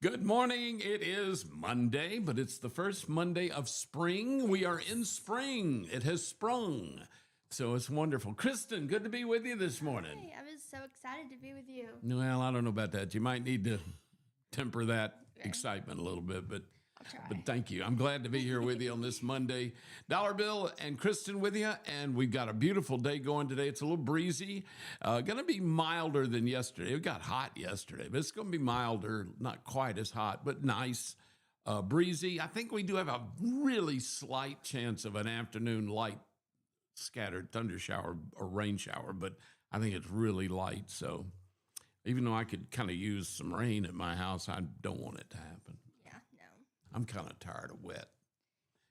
Good morning. It is Monday, but it's the first Monday of spring. We are in spring. It has sprung. So it's wonderful. Kristen, good to be with you this morning. Hey, I was so excited to be with you. Well, I don't know about that. You might need to temper that Okay. excitement a little bit, but I'll try. thank you. I'm glad to be here with you on this Monday. Dollar Bill and Kristen with you, and we've got a beautiful day going today. It's a little breezy, going to be milder than yesterday. It got hot yesterday, but it's going to be milder, not quite as hot, but nice, breezy. I think we do have a really slight chance of an afternoon light scattered thunder shower or rain shower, but I think it's really light. So even though I could kind of use some rain at my house, I don't want it to happen. Yeah, no. I'm kind of tired of wet,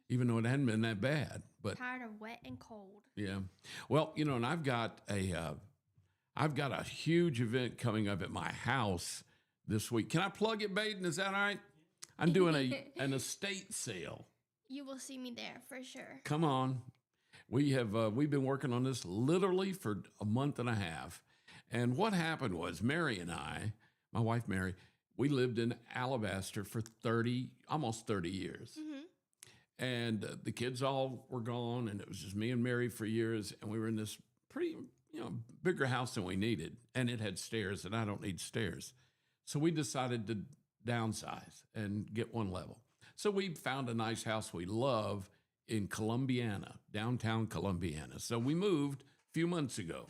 even though it hadn't been that bad. But Tired of wet and cold. yeah, well, and I've got a huge event coming up at my house this week. Can I plug it, Baden? Is that all right? I'm doing an estate sale. You will see me there for sure. Come on, we've been working on this literally for a month and a half, and what happened was Mary and I, my wife Mary, we lived in Alabaster for almost 30 years. Mm-hmm. And the kids all were gone, and it was just me and Mary for years. And we were in this pretty, bigger house than we needed. And it had stairs, and I don't need stairs. So we decided to downsize and get one level. So we found a nice house we love in Columbiana, downtown Columbiana. So we moved a few months ago.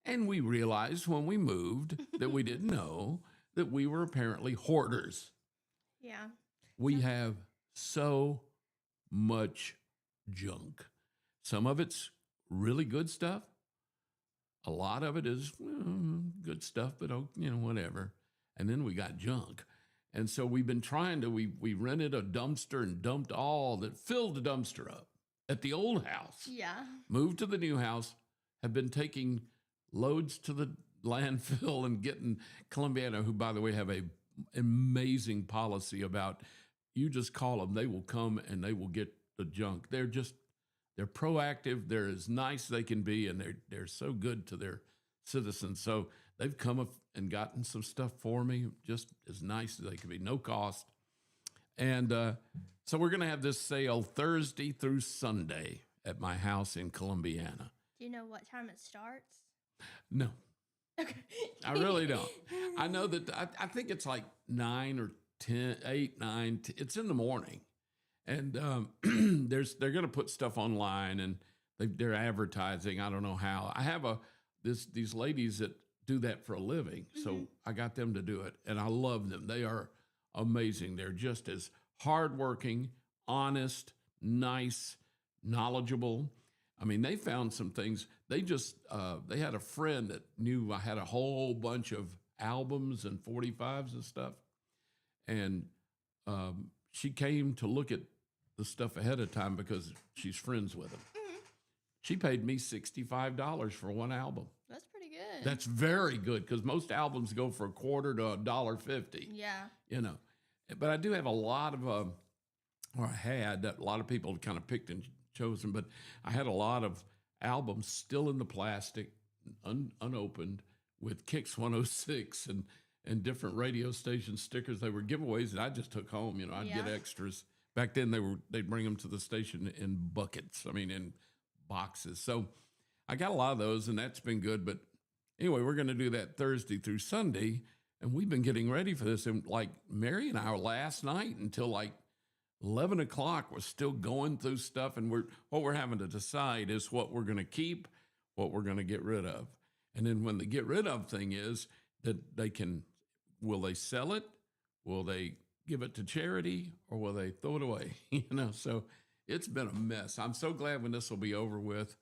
And we realized when we moved that we didn't know that we were apparently hoarders. Yeah. We have so much junk. Some of it's really good stuff. A lot of it is good stuff, but whatever. And then we got junk. And so we've been trying to, we rented a dumpster and dumped filled the dumpster up at the old house. Yeah. Moved to the new house, have been taking loads to the landfill and getting Columbiana, who, by the way, have a amazing policy about you just call them, they will come and they will get the junk. They're proactive. They're as nice as they can be, and they're so good to their citizens. So they've come up and gotten some stuff for me, just as nice as they can be, no cost. And so we're going to have this sale Thursday through Sunday at my house in Columbiana. Do you know what time it starts? No. Okay. I really don't. I know that I think it's like 9 or 10, 8, 9. It's in the morning, and they're going to put stuff online, and they're advertising. I don't know how. I have these ladies that do that for a living, so I got them to do it, and I love them. They are amazing. They're just as hardworking, honest, nice, knowledgeable. I mean, they found some things. They had a friend that knew I had a whole bunch of albums and 45s and stuff. And she came to look at the stuff ahead of time because she's friends with them. Mm-hmm. She paid me $65 for one album. That's pretty good. That's very good because most albums go for $0.25 to $1.50. Yeah. But I do have a lot of, or I had, a lot of people kind of picked and chosen, but I had a lot of albums still in the plastic, unopened, with Kicks 106 and different radio station stickers. They were giveaways that I just took home. I'd get extras. Back then they'd bring them to the station in buckets. In boxes. So I got a lot of those, and that's been good. But anyway, we're going to do that Thursday through Sunday, and we've been getting ready for this. And like Mary and I last night until like 11 o'clock was still going through stuff, and what we're having to decide is what we're going to keep, what we're going to get rid of. And then when the get rid of thing is that will they sell it? Will they give it to charity, or will they throw it away? So it's been a mess. I'm so glad when this will be over with,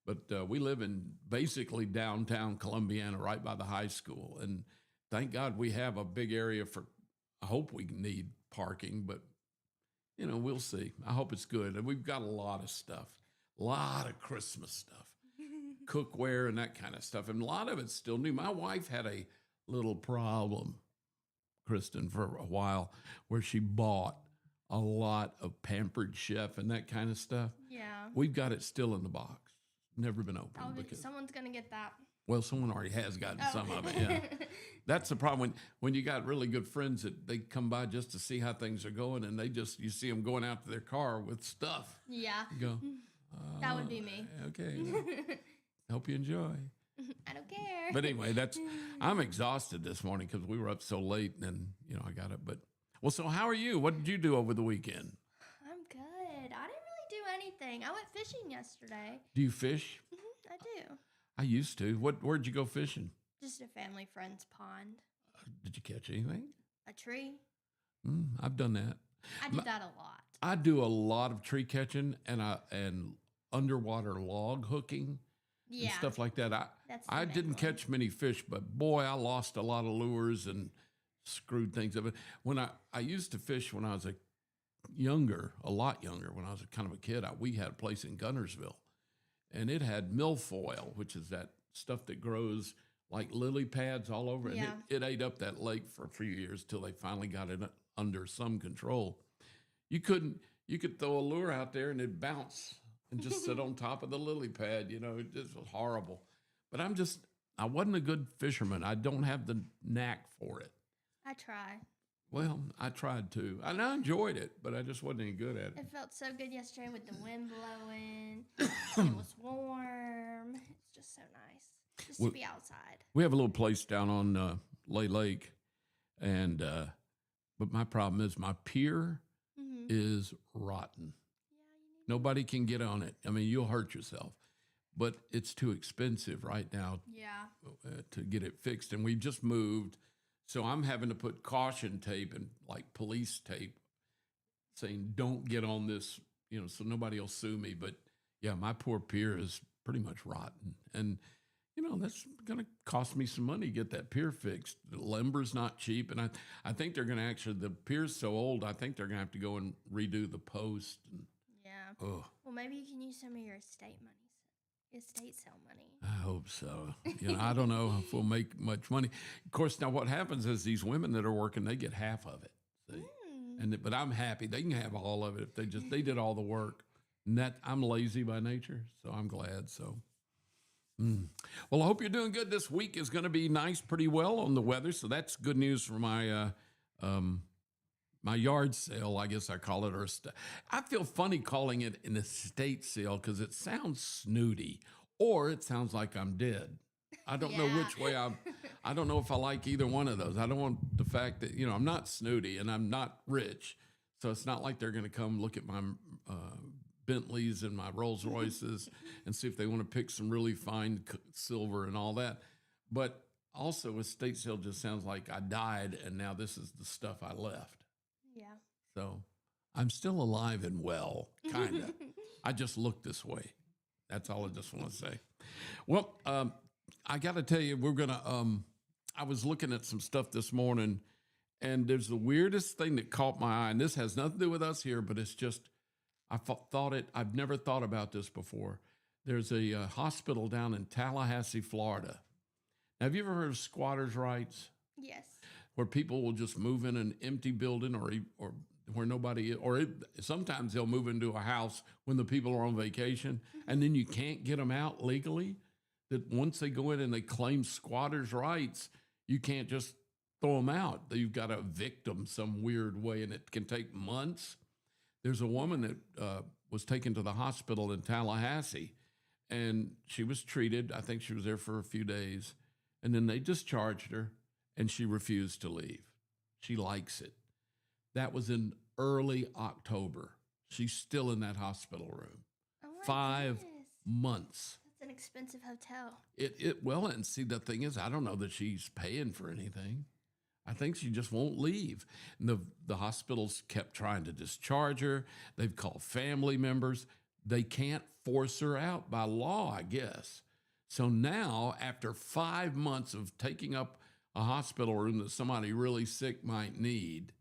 but we live in basically downtown Columbiana, right by the high school. And thank God we have a big area I hope we need parking, but we'll see. I hope it's good. And we've got a lot of stuff, a lot of Christmas stuff, cookware and that kind of stuff. And a lot of it's still new. My wife had a little problem, Kristen, for a while, where she bought a lot of Pampered Chef and that kind of stuff. Yeah. We've got it still in the box. Never been opened. Someone's going to get that. Well, someone already has gotten some of it. Yeah. That's the problem when you got really good friends that they come by just to see how things are going, and you see them going out to their car with stuff. Yeah. You go, That would be me. okay. Hope you enjoy. I don't care. But anyway, I'm exhausted this morning because we were up so late, and I got it. But well, so how are you? What did you do over the weekend? I'm good. I didn't really do anything. I went fishing yesterday. Do you fish? I do. I used to. Where'd you go fishing? Just a family friend's pond. Did you catch anything? A tree. I've done that. I do that a lot. I do a lot of tree catching and underwater log hooking. Yeah. And stuff like that. That's I the main didn't one. catch many fish, but boy, I lost a lot of lures and screwed things up. When I used to fish when I was a lot younger, when I was kind of a kid, we had a place in Gunnersville, and it had milfoil, which is that stuff that grows like lily pads all over. And Yeah. it ate up that lake for a few years till they finally got it under some control. You could throw a lure out there and it'd bounce and just sit on top of the lily pad. It just was horrible. But I wasn't a good fisherman. I don't have the knack for it. I try. Well, I tried to. And I enjoyed it, but I just wasn't any good at it. It felt so good yesterday with the wind blowing. It was warm. It's just so nice just to be outside. We have a little place down on Lay Lake, and but my problem is my pier is rotten. Nobody can get on it. I mean, you'll hurt yourself, but it's too expensive right now to get it fixed. And we've just moved, so I'm having to put caution tape and like police tape saying, don't get on this, so nobody will sue me. But yeah, my poor pier is pretty much rotten. And, that's going to cost me some money to get that pier fixed. The lumber's not cheap. And I think they're going to the pier's so old, I think they're going to have to go and redo the post. And, Well, maybe you can use some of your estate sale money. I hope so. I don't know if we'll make much money. Of course, now what happens is these women that are working, they get half of it. See? But I'm happy. They can have all of it if they did all the work. And I'm lazy by nature, so I'm glad. So, well, I hope you're doing good. This week is going to be nice, pretty well on the weather. So that's good news for my my yard sale, I guess I call it, I feel funny calling it an estate sale because it sounds snooty, or it sounds like I'm dead. I don't know which way I don't know if I like either one of those. I don't want the fact that, I'm not snooty and I'm not rich. So it's not like they're going to come look at my Bentleys and my Rolls Royces and see if they want to pick some really fine silver and all that. But also estate sale just sounds like I died and now this is the stuff I left. Yeah. So I'm still alive and well, kind of. I just look this way. That's all I just want to say. Well, I got to tell you, we're going to, I was looking at some stuff this morning, and there's the weirdest thing that caught my eye, and this has nothing to do with us here, but it's just, I've never thought about this before. There's a hospital down in Tallahassee, Florida. Now, have you ever heard of squatters' rights? Yes. Where people will just move in an empty building or where nobody is, sometimes they'll move into a house when the people are on vacation, and then you can't get them out legally. That once they go in and they claim squatters' rights, you can't just throw them out. You've got to evict them some weird way, and it can take months. There's a woman that was taken to the hospital in Tallahassee, and she was treated. I think she was there for a few days, and then they discharged her, and she refused to leave. She likes it. That was in early October. She's still in that hospital room. Oh my 5 goodness. months. That's an expensive hotel. Well, and see, the thing is, I don't know that she's paying for anything. I think she just won't leave. And the hospitals kept trying to discharge her. They've called family members. They can't force her out by law, I guess. So now, after 5 months of taking up a hospital room that somebody really sick might need,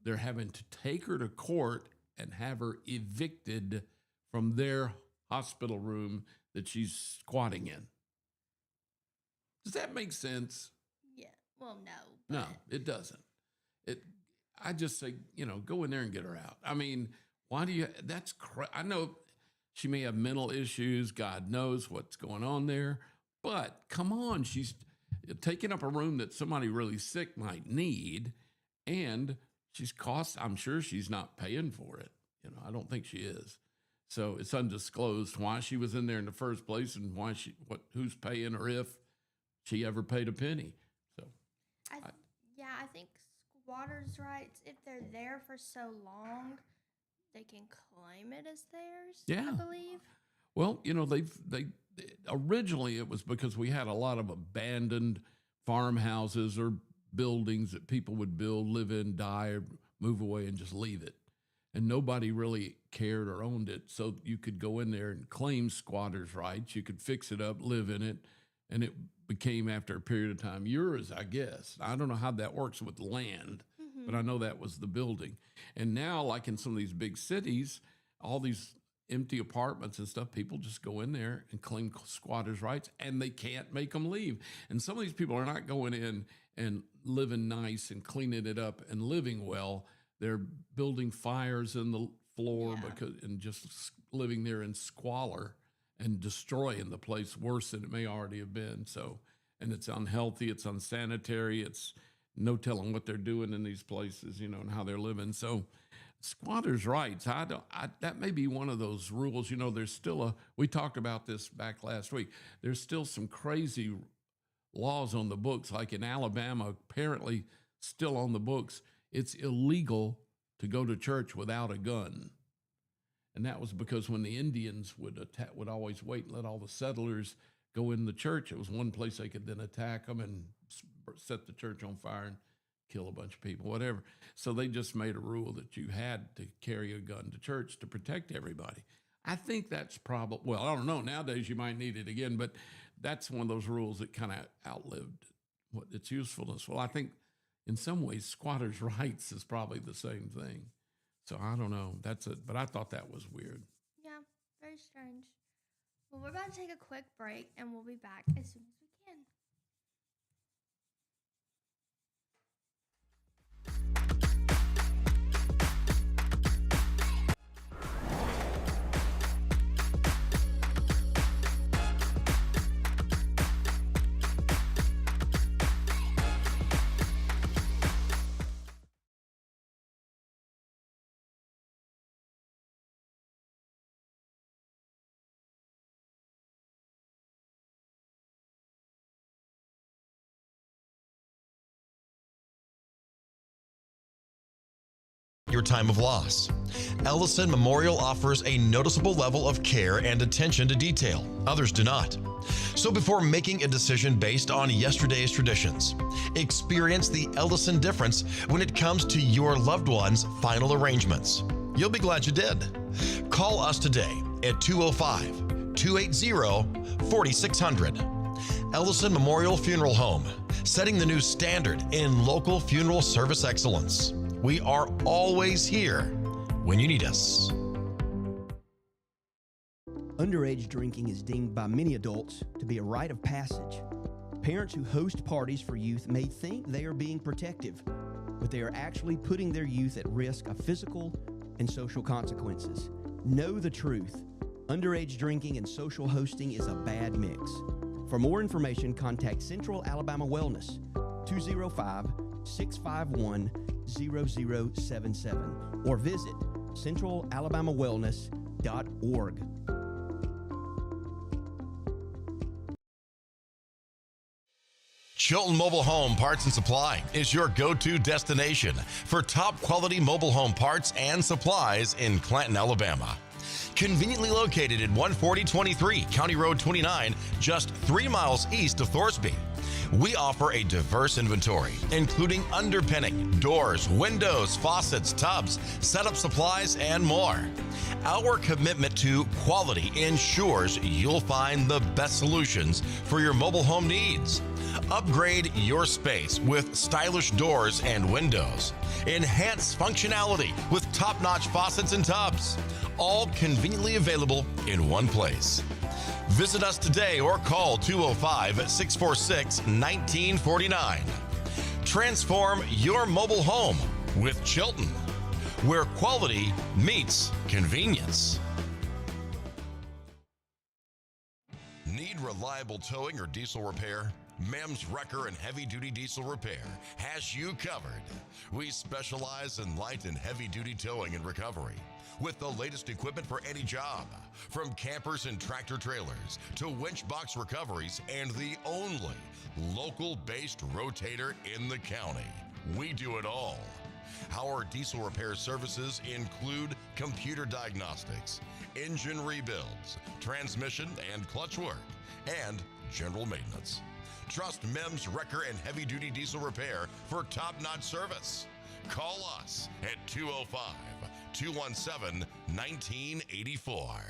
they're having to take her to court and have her evicted from their hospital room that she's squatting in. Does that make sense? Yeah. Well, no. No, it doesn't. I just say, go in there and get her out. I mean, why do you, I know she may have mental issues. God knows what's going on there. But come on, she's taking up a room that somebody really sick might need, and I'm sure she's not paying for it. I don't think she is. So it's undisclosed why she was in there in the first place and who's paying or if she ever paid a penny. So I think squatters' rights, if they're there for so long, they can claim it as theirs. Yeah. I believe. Well, they originally it was because we had a lot of abandoned farmhouses or buildings that people would build, live in, die, or move away and just leave it. And nobody really cared or owned it. So you could go in there and claim squatters' rights. You could fix it up, live in it, and it became, after a period of time, yours, I guess. I don't know how that works with land, but I know that was the building. And now, like in some of these big cities, all these empty apartments and stuff, people just go in there and claim squatters' rights, and they can't make them leave. And some of these people are not going in and living nice and cleaning it up and living well. They're building fires in the floor and just living there in squalor and destroying the place worse than it may already have been. So, and it's unhealthy, it's unsanitary, it's no telling what they're doing in these places, and how they're living. So, squatters' rights, that may be one of those rules. There's still we talked about this back last week. There's still some crazy laws on the books, like in Alabama, apparently still on the books. It's illegal to go to church without a gun. And that was because when the Indians would always wait and let all the settlers go in the church, it was one place they could then attack them and set the church on fire and kill a bunch of people, whatever. So they just made a rule that you had to carry a gun to church to protect everybody. I think that's probably, well, I don't know. Nowadays you might need it again, but that's one of those rules that kind of outlived its usefulness. Well, I think in some ways, squatters' rights is probably the same thing. So I don't know. But I thought that was weird. Yeah, very strange. Well, we're about to take a quick break, and we'll be back as soon as we can. Your time of loss. Ellison Memorial offers a noticeable level of care and attention to detail. Others do not. So before making a decision based on yesterday's traditions, experience the Ellison difference when it comes to your loved one's final arrangements. You'll be glad you did. Call us today at 205-280-4600. Ellison Memorial Funeral Home, setting the new standard in local funeral service excellence. We are always here when you need us. Underage drinking is deemed by many adults to be a rite of passage. Parents who host parties for youth may think they are being protective, but they are actually putting their youth at risk of physical and social consequences. Know the truth. Underage drinking and social hosting is a bad mix. For more information, contact Central Alabama Wellness, 205-651-0077, or visit centralalabamawellness.org. Chilton Mobile Home Parts and Supply is your go-to destination for top quality mobile home parts and supplies in Clanton, Alabama. Conveniently located at 14023 County Road 29, just 3 miles east of Thorsby. We offer a diverse inventory, including underpinning, doors, windows, faucets, tubs, setup supplies, and more. Our commitment to quality ensures you'll find the best solutions for your mobile home needs. Upgrade your space with stylish doors and windows. Enhance functionality with top-notch faucets and tubs. All conveniently available in one place. Visit us today or call 205-646-1949. Transform your mobile home with Chilton, where quality meets convenience. Need reliable towing or diesel repair? MEMS Wrecker and Heavy Duty Diesel Repair has you covered. We specialize in light and heavy duty towing and recovery with the latest equipment for any job, from campers and tractor trailers to winch box recoveries, and the only local-based rotator in the county. We do it all. Our diesel repair services include computer diagnostics, engine rebuilds, transmission and clutch work, and general maintenance. Trust MEMS Wrecker and Heavy Duty Diesel Repair for top-notch service. Call us at 205-217-1984.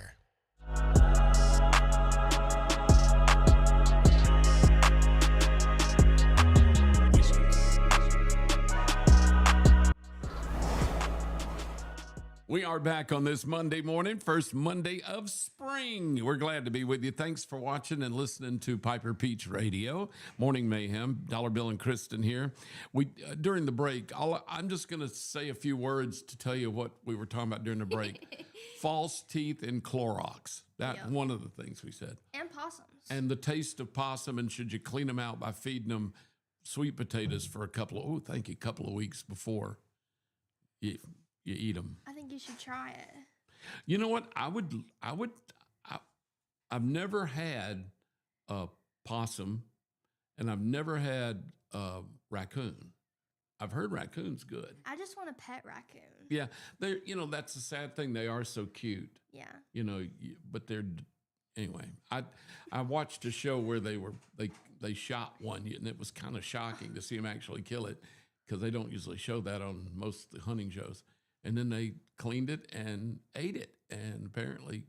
We are back on this Monday morning, first Monday of spring. We're glad to be with you. Thanks for watching and listening to Piper Peach Radio, Morning Mayhem. Dollar Bill and Kristen here. We during the break, I'm just going to say a few words to tell you what we were talking about during the break. False teeth and Clorox. That's one of the things we said. And possums. And the taste of possum, and should you clean them out by feeding them sweet potatoes for a couple of weeks before you eat them. I think you should try it. You know what? I've never had a possum, and I've never had a raccoon. I've heard raccoon's good. I just want a pet raccoon. Yeah, that's the sad thing. They are so cute. Yeah. But they're anyway. I watched a show where they shot one, and it was kind of shocking to see them actually kill it, because they don't usually show that on most of the hunting shows. And then they cleaned it and ate it. And apparently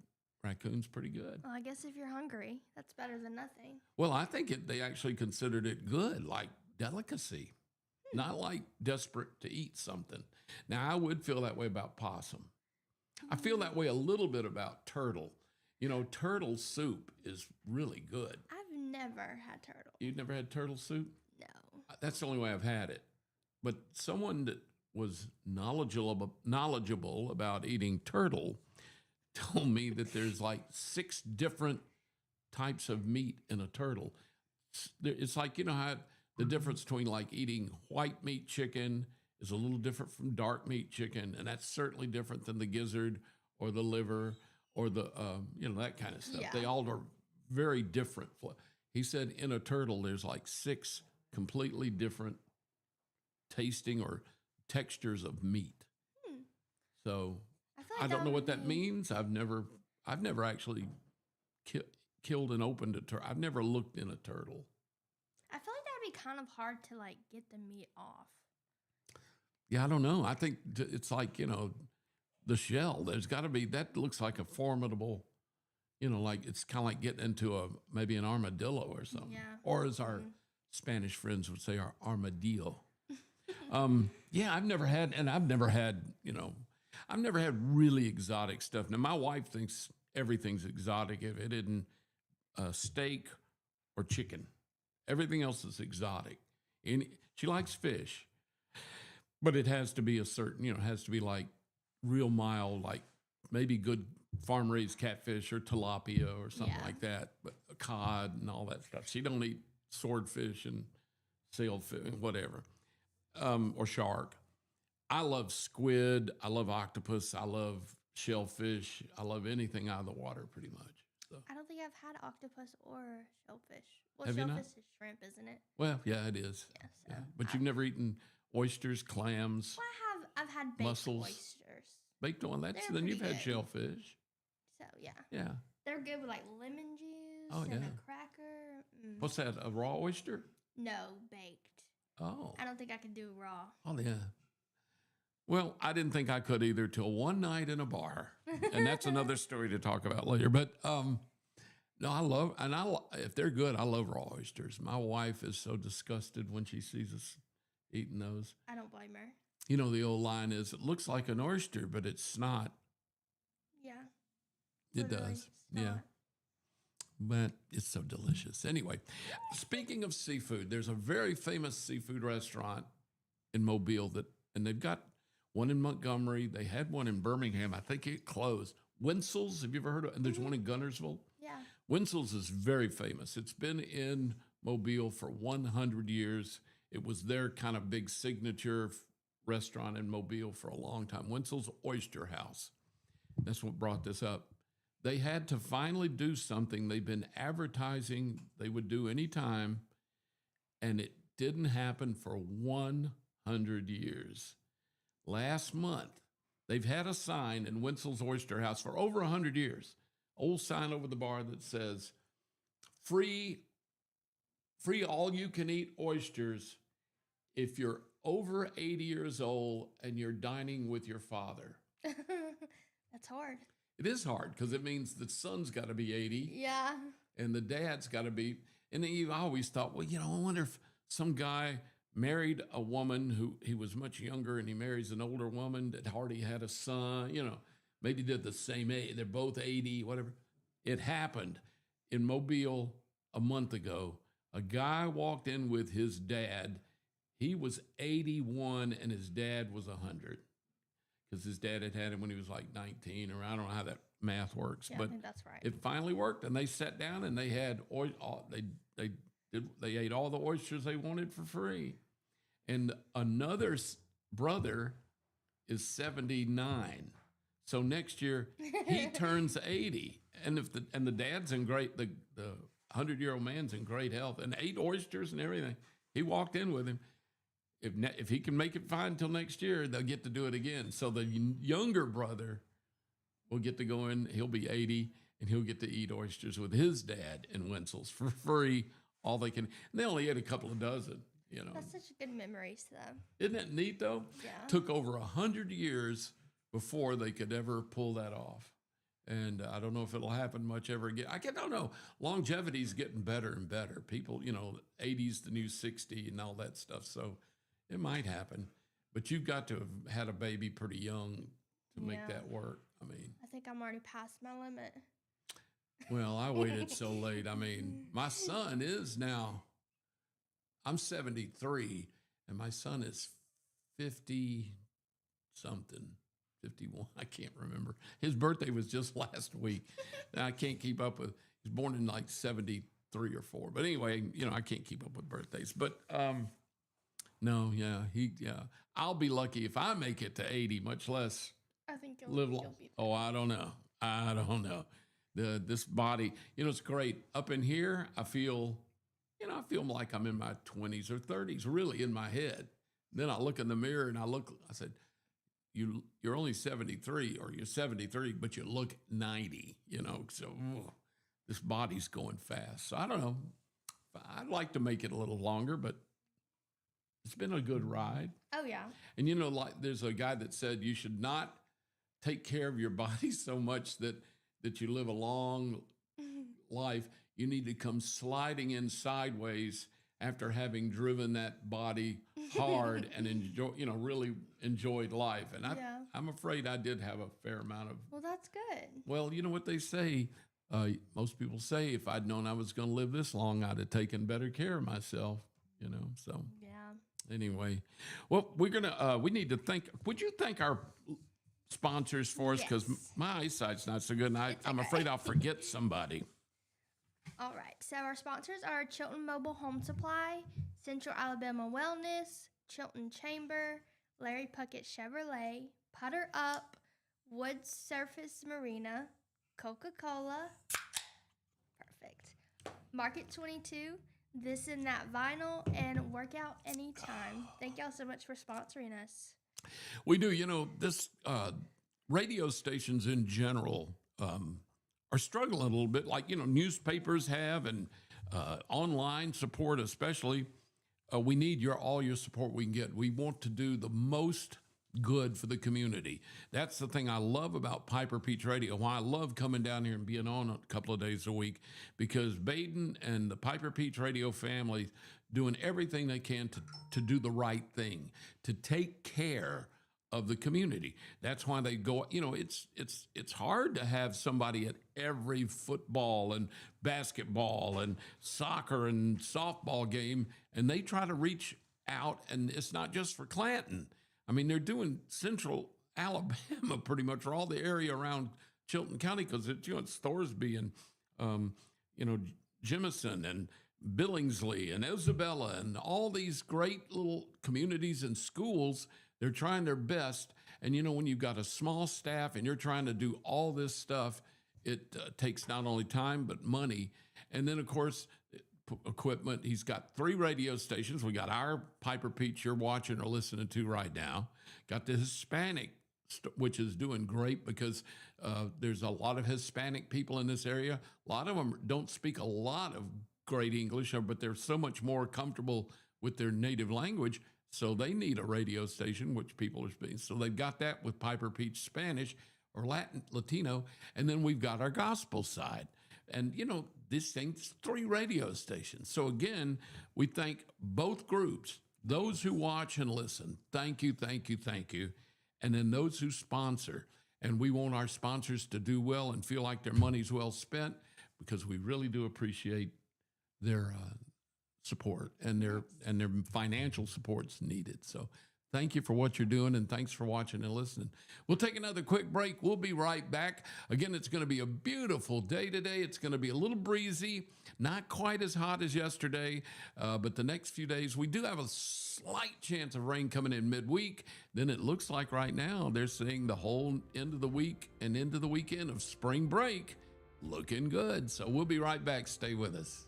raccoon's pretty good. Well, I guess if you're hungry, that's better than nothing. Well, I think they actually considered it good, like delicacy, not like desperate to eat something. Now, I would feel that way about possum. I feel that way a little bit about turtle. Turtle soup is really good. I've never had turtle. You've never had turtle soup? No. That's the only way I've had it. But someone that was knowledgeable about eating turtle told me that there's like 6 different types of meat in a turtle. It's like, how the difference between like eating white meat chicken is a little different from dark meat chicken, and that's certainly different than the gizzard or the liver or the that kind of stuff. Yeah. They all are very different. He said in a turtle there's like 6 completely different tasting or textures of meat. So I don't know what that means. I've never actually killed and opened a turtle. I've never looked in a turtle. I feel like that'd be kind of hard to like get the meat off. Yeah, I don't know. I think it's like, the shell. There's got to be, that looks like a formidable, like it's kind of like getting into maybe an armadillo or something. Yeah. Or as our Spanish friends would say, our armadillo. Yeah, I've never had really exotic stuff. Now, my wife thinks everything's exotic if it isn't steak or chicken. Everything else is exotic. And she likes fish, but it has to be a certain, it has to be like real mild, like maybe good farm-raised catfish or tilapia or something like that, but cod and all that stuff. She don't eat swordfish and sailfish, whatever. Or shark. I love squid. I love octopus. I love shellfish. I love anything out of the water pretty much. So. I don't think I've had octopus or shellfish. Well, Have you shellfish not? is shrimp, isn't it? Well, yeah, it is. Yeah, so Yeah. But you've never eaten oysters, clams, Well, I've had baked mussels. oysters. baked on. Then They're you've pretty had good. shellfish. So yeah, Yeah. they're good with like lemon juice Oh, and yeah. a cracker. What's that? A raw oyster? No, baked. Oh. I don't think I could do raw. Oh, yeah. Well, I didn't think I could either till one night in a bar, and that's another story to talk about later. But no, if they're good, I love raw oysters. My wife is so disgusted when she sees us eating those. I don't blame her. The old line is, it looks like an oyster, but it's not. Yeah. It Literally, does. it's Yeah. not. But it's so delicious. Anyway, speaking of seafood, there's a very famous seafood restaurant in Mobile and they've got one in Montgomery. They had one in Birmingham. I think it closed. Winsel's, have you ever heard of it? And there's one in Gunnersville. Yeah. Winsel's is very famous. It's been in Mobile for 100 years. It was their kind of big signature restaurant in Mobile for a long time. Winsel's Oyster House. That's what brought this up. They had to finally do something they've been advertising they would do anytime, and it didn't happen for 100 years. Last month, they've had a sign in Winsel's Oyster House for over 100 years. Old sign over the bar that says, free all you can eat oysters if you're over 80 years old and you're dining with your father. That's hard. It is hard because it means the son's got to be 80 Yeah. and the dad's got to be. And then you always thought, well, I wonder if some guy married a woman who he was much younger and he marries an older woman that already had a son, maybe did the same age. They're both 80, whatever. It happened in Mobile a month ago. A guy walked in with his dad. He was 81 and his dad was 100 because his dad had him when he was like 19, or I don't know how that math works. Yeah, but I think that's right. it finally worked, and they sat down and they had they ate all the oysters they wanted for free. And another brother is 79. So next year he turns 80. And the dad's in the 100-year-old man's in great health and ate oysters and everything. He walked in with him. If he can make it fine until next year, they'll get to do it again. So the younger brother will get to go in. He'll be 80, and he'll get to eat oysters with his dad in Winsel's for free. All they can. And they only ate a couple of dozen. That's such good memories, though. Isn't that neat, though? Yeah. Took over 100 years before they could ever pull that off. And I don't know if it'll happen much ever again. I don't know. Longevity's getting better and better. People, 80's the new 60 and all that stuff. So it might happen. But you've got to have had a baby pretty young to make that work. I mean, I think I'm already past my limit. well, I waited so late. I mean, my son is now, I'm 73, and my son is 50 something. 51, I can't remember. His birthday was just last week. And I can't keep up with, he's born in like 73 or 4. But anyway, I can't keep up with birthdays. But no, I'll be lucky if I make it to 80, much less I think live you'll long. be Oh, I don't know. This body, it's great. Up in here, I feel like I'm in my 20s or 30s, really in my head. Then I look in the mirror and I said, you're only 73 or you're 73, but you look 90, so this body's going fast. So I don't know. I'd like to make it a little longer, but it's been a good ride. Oh, yeah. And like there's a guy that said you should not take care of your body so much that you live a long life. You need to come sliding in sideways after having driven that body hard and really enjoyed life. And I'm afraid I did have a fair amount of. Well, that's good. Well, you know what they say? Most people say if I'd known I was going to live this long, I'd have taken better care of myself, so. Yeah. Anyway, well, we need to thank, would you thank our sponsors for us? Because my eyesight's not so good, and I'm afraid I'll forget somebody. All right. So our sponsors are Chilton Mobile Home Supply, Central Alabama Wellness, Chilton Chamber, Larry Puckett Chevrolet, Putter Up, Wood Surface Marina, Coca-Cola, perfect, Market 22, This and That Vinyl, and Workout Anytime. Thank y'all so much for sponsoring us. We do. This radio stations in general are struggling a little bit, like, newspapers have, and online support especially. We need all your support we can get. We want to do the most good for the community. That's the thing I love about Piper Peach Radio, why I love coming down here and being on a couple of days a week, because Baden and the Piper Peach Radio family doing everything they can to do the right thing, to take care of the community. That's why they go, it's hard to have somebody at every football and basketball and soccer and softball game, and they try to reach out, and it's not just for Clanton. I mean, they're doing Central Alabama pretty much, or all the area around Chilton County, because it's Thorsby and Jemison and Billingsley and Isabella and all these great little communities and schools. They're trying their best. And, when you've got a small staff and you're trying to do all this stuff, it takes not only time, but money. And then, of course, equipment. He's got 3 radio stations. We got our Piper Peach you're watching or listening to right now. Got the Hispanic, which is doing great because there's a lot of Hispanic people in this area. A lot of them don't speak a lot of great English, but they're so much more comfortable with their native language. So they need a radio station, which people are speaking. So they've got that with Piper Peach Spanish or Latino. And then we've got our gospel side. And, this thing's 3 radio stations. So again, we thank both groups, those who watch and listen. Thank you, thank you, thank you. And then those who sponsor. And we want our sponsors to do well and feel like their money's well spent, because we really do appreciate their support and their financial support's needed. So thank you for what you're doing, and thanks for watching and listening. We'll take another quick break. We'll be right back. Again, it's going to be a beautiful day today. It's going to be a little breezy, not quite as hot as yesterday, but the next few days, we do have a slight chance of rain coming in midweek. Then it looks like right now they're saying the whole end of the week and into the weekend of spring break looking good. So we'll be right back. Stay with us.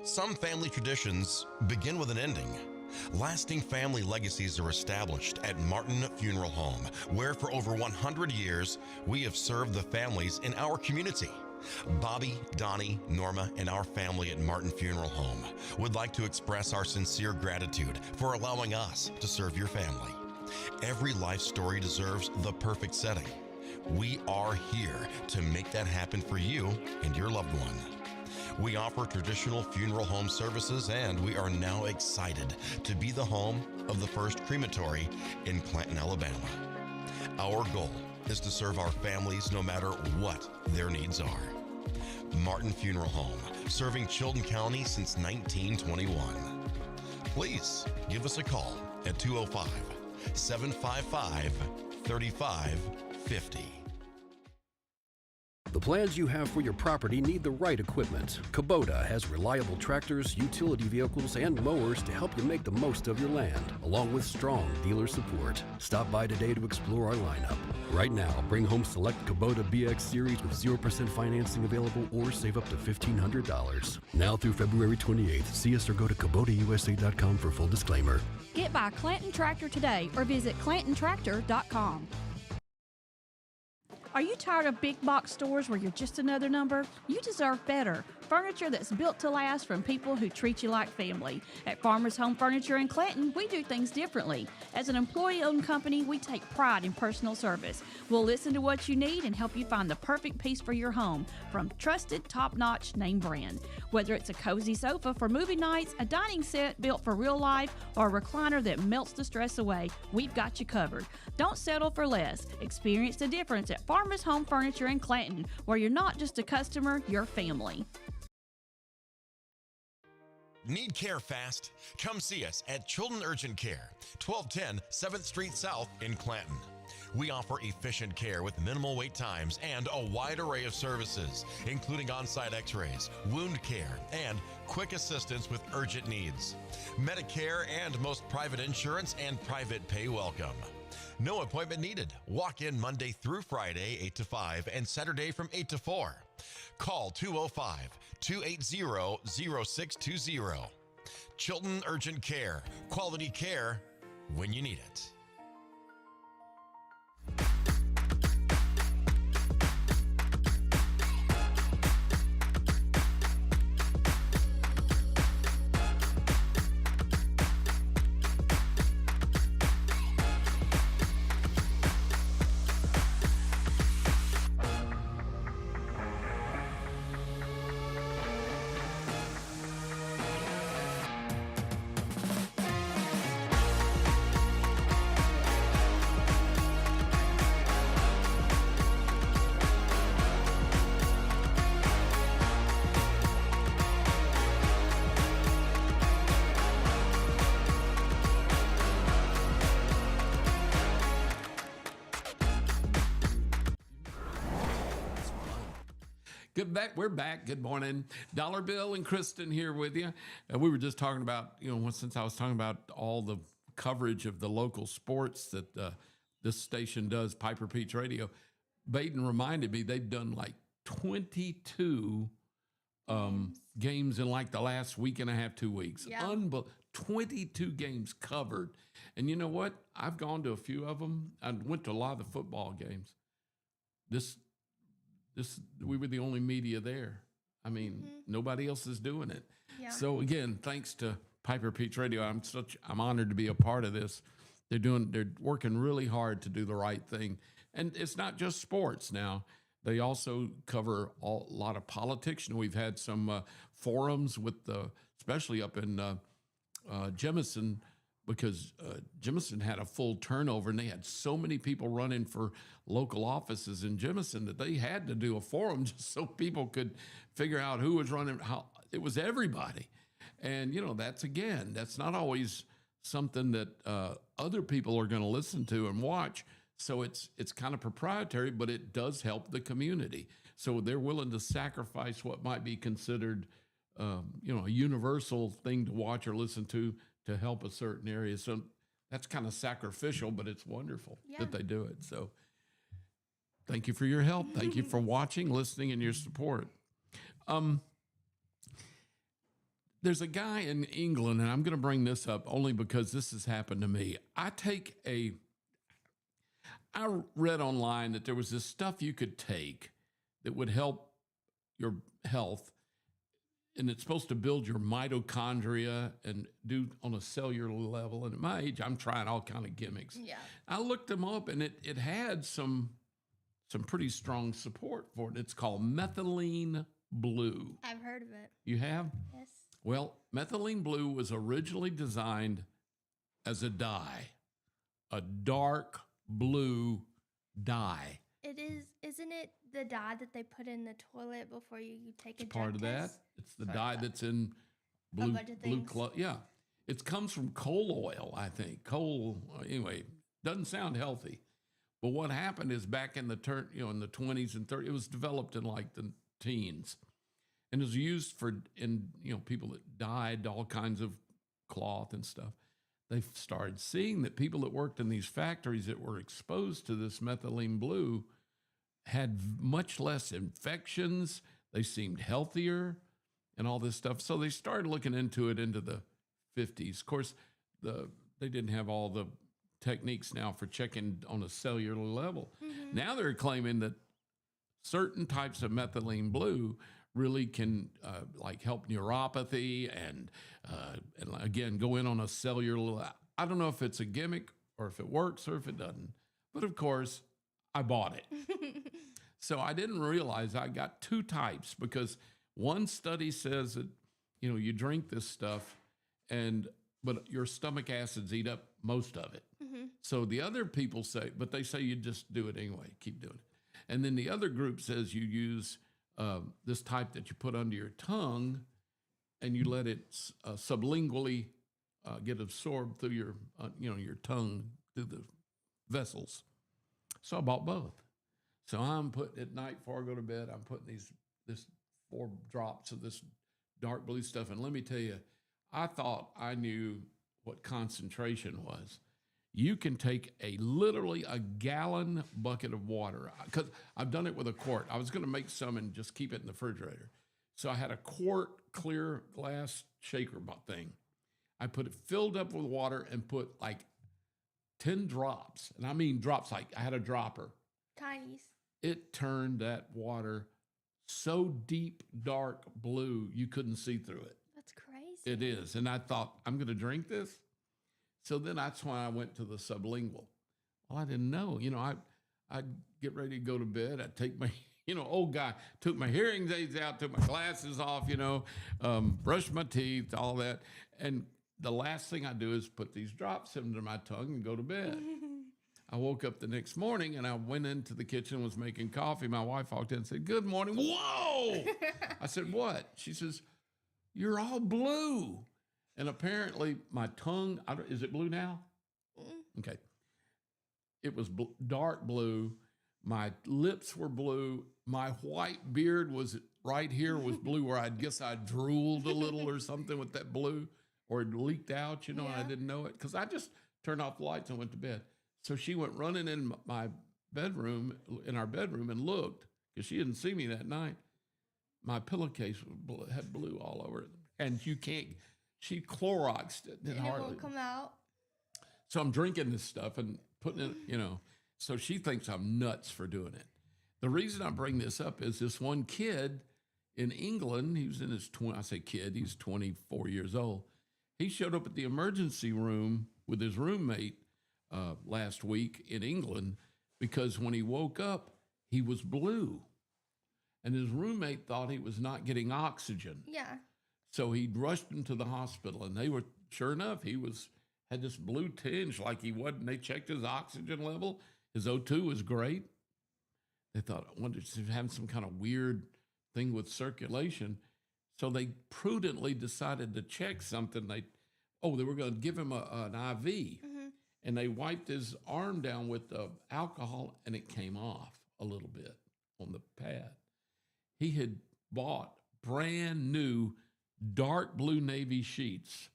Some family traditions begin with an ending. Lasting family legacies are established at Martin Funeral Home, where for over 100 years, we have served the families in our community. Bobby, Donnie, Norma, and our family at Martin Funeral Home would like to express our sincere gratitude for allowing us to serve your family. Every life story deserves the perfect setting. We are here to make that happen for you and your loved one. We offer traditional funeral home services, and we are now excited to be the home of the first crematory in Clanton, Alabama. Our goal is to serve our families no matter what their needs are. Martin Funeral Home, serving Chilton County since 1921. Please give us a call at 205-755-3550. The plans you have for your property need the right equipment. Kubota has reliable tractors, utility vehicles, and mowers to help you make the most of your land, along with strong dealer support. Stop by today to explore our lineup. Right now, bring home select Kubota BX Series with 0% financing available, or save up to $1,500. Now through February 28th. See us or go to KubotaUSA.com for full disclaimer. Get by Clanton Tractor today or visit ClantonTractor.com. Are you tired of big box stores where you're just another number? You deserve better. Furniture that's built to last from people who treat you like family. At Farmers Home Furniture in Clanton, we do things differently. As an employee-owned company, we take pride in personal service. We'll listen to what you need and help you find the perfect piece for your home from trusted, top-notch name brand. Whether it's a cozy sofa for movie nights, a dining set built for real life, or a recliner that melts the stress away, we've got you covered. Don't settle for less. Experience the difference at Farmers Home Furniture in Clanton, where you're not just a customer, you're family. Need care fast? Come see us at Chilton Urgent Care, 1210 7th Street South in Clanton. We offer efficient care with minimal wait times and a wide array of services, including on-site x-rays, wound care, and quick assistance with urgent needs. Medicare and most private insurance and private pay welcome. No appointment needed. Walk in Monday through Friday, 8 to 5, and Saturday from 8 to 4. Call 205-280-0620. Chilton Urgent Care. Quality care when you need it. We're back. Good morning. Dollar Bill and Kristen here with you. We were just talking about, since I was talking about all the coverage of the local sports that this station does, Piper Peach Radio, Baden reminded me they've done like 22 games in like the last week and a half, 2 weeks. Yeah. 22 games covered. And you know what? I've gone to a few of them. I went to a lot of the football games. We were the only media there. I mean, nobody else is doing it. Yeah. So again, thanks to Piper Peach Radio, I'm honored to be a part of this. They're working really hard to do the right thing. And it's not just sports now. They also cover a lot of politics. We've had some forums especially up in Jemison, because Jemison had a full turnover, and they had so many people running for local offices in Jemison that they had to do a forum just so people could figure out who was running. How it was everybody, and that's not always something that other people are going to listen to and watch. So it's kind of proprietary, but it does help the community. So they're willing to sacrifice what might be considered, a universal thing to watch or listen to help a certain area. So that's kind of sacrificial, but it's wonderful that they do it. So thank you for your help. Thank you for watching, listening, and your support. There's a guy in England, and I'm going to bring this up only because this has happened to me. I read online that there was this stuff you could take that would help your health, and it's supposed to build your mitochondria and do on a cellular level. And at my age, I'm trying all kind of gimmicks. Yeah. I looked them up, and it had some pretty strong support for it. It's called methylene blue. I've heard of it. You have? Yes. Well, methylene blue was originally designed as a dye, a dark blue dye. It is, isn't it the dye that they put in the toilet before you take a drug Part of that. test? It's the dye that's in A bunch of things. Yeah. It comes from coal oil, I think. Coal, anyway, doesn't sound healthy. But what happened is back in the in the 20s and 30s, it was developed in like the teens. And it was used in people that dyed all kinds of cloth and stuff. They started seeing that people that worked in these factories that were exposed to this methylene blue had much less infections. They seemed healthier and all this stuff. So they started looking into it into the 50s. Of course, they didn't have all the techniques now for checking on a cellular level. Mm-hmm. Now they're claiming that certain types of methylene blue really can help neuropathy and again, go in on a cellular level. I don't know if it's a gimmick or if it works or if it doesn't. But of course, I bought it. So I didn't realize I got two types, because one study says that, you drink this stuff but your stomach acids eat up most of it. Mm-hmm. So the other people say, but they say you just do it anyway, keep doing it. And then the other group says you use this type that you put under your tongue and you let it sublingually get absorbed through your tongue, through the vessels. So I bought both. So I'm putting at night before I go to bed, I'm putting this 4 drops of this dark blue stuff. And let me tell you, I thought I knew what concentration was. You can take literally a gallon bucket of water, because I've done it with a quart. I was going to make some and just keep it in the refrigerator. So I had a quart clear glass shaker thing. I put it filled up with water and put like 10 drops. And I mean drops, like I had a dropper. Tinies. It turned that water so deep, dark blue, you couldn't see through it. That's crazy. It is. And I thought, I'm going to drink this. So then that's why I went to the sublingual. Well, I didn't know. I'd get ready to go to bed. I'd take my, old guy, took my hearing aids out, took my glasses off, brushed my teeth, all that. And the last thing I do is put these drops into my tongue and go to bed. I woke up the next morning and I went into the kitchen, was making coffee. My wife walked in and said, "Good morning." Whoa! I said, "What?" She says, "You're all blue." And apparently my tongue, is it blue now? Okay. It was dark blue, My lips were blue. My white beard was right here was blue, where I guess I drooled a little or something with that blue, or it leaked out, and I didn't know it because I just turned off the lights and went to bed. So she went running in my bedroom, in our bedroom, and looked because she didn't see me that night. My pillowcase had blue all over it, and she Cloroxed it. And it won't come out. So I'm drinking this stuff and putting it, so she thinks I'm nuts for doing it. The reason I bring this up is this one kid in England, he was in his he's 24 years old. He showed up at the emergency room with his roommate last week in England because when he woke up, he was blue. And his roommate thought he was not getting oxygen. Yeah. So he rushed him to the hospital, and they were, sure enough, had this blue tinge like he wasn't. They checked his oxygen level. His O2 was great. They thought, I wonder if he's having some kind of weird thing with circulation. So they prudently decided to check something. They were going to give him an IV. Mm-hmm. And they wiped his arm down with alcohol, and it came off a little bit on the pad. He had bought brand new dark blue navy sheets,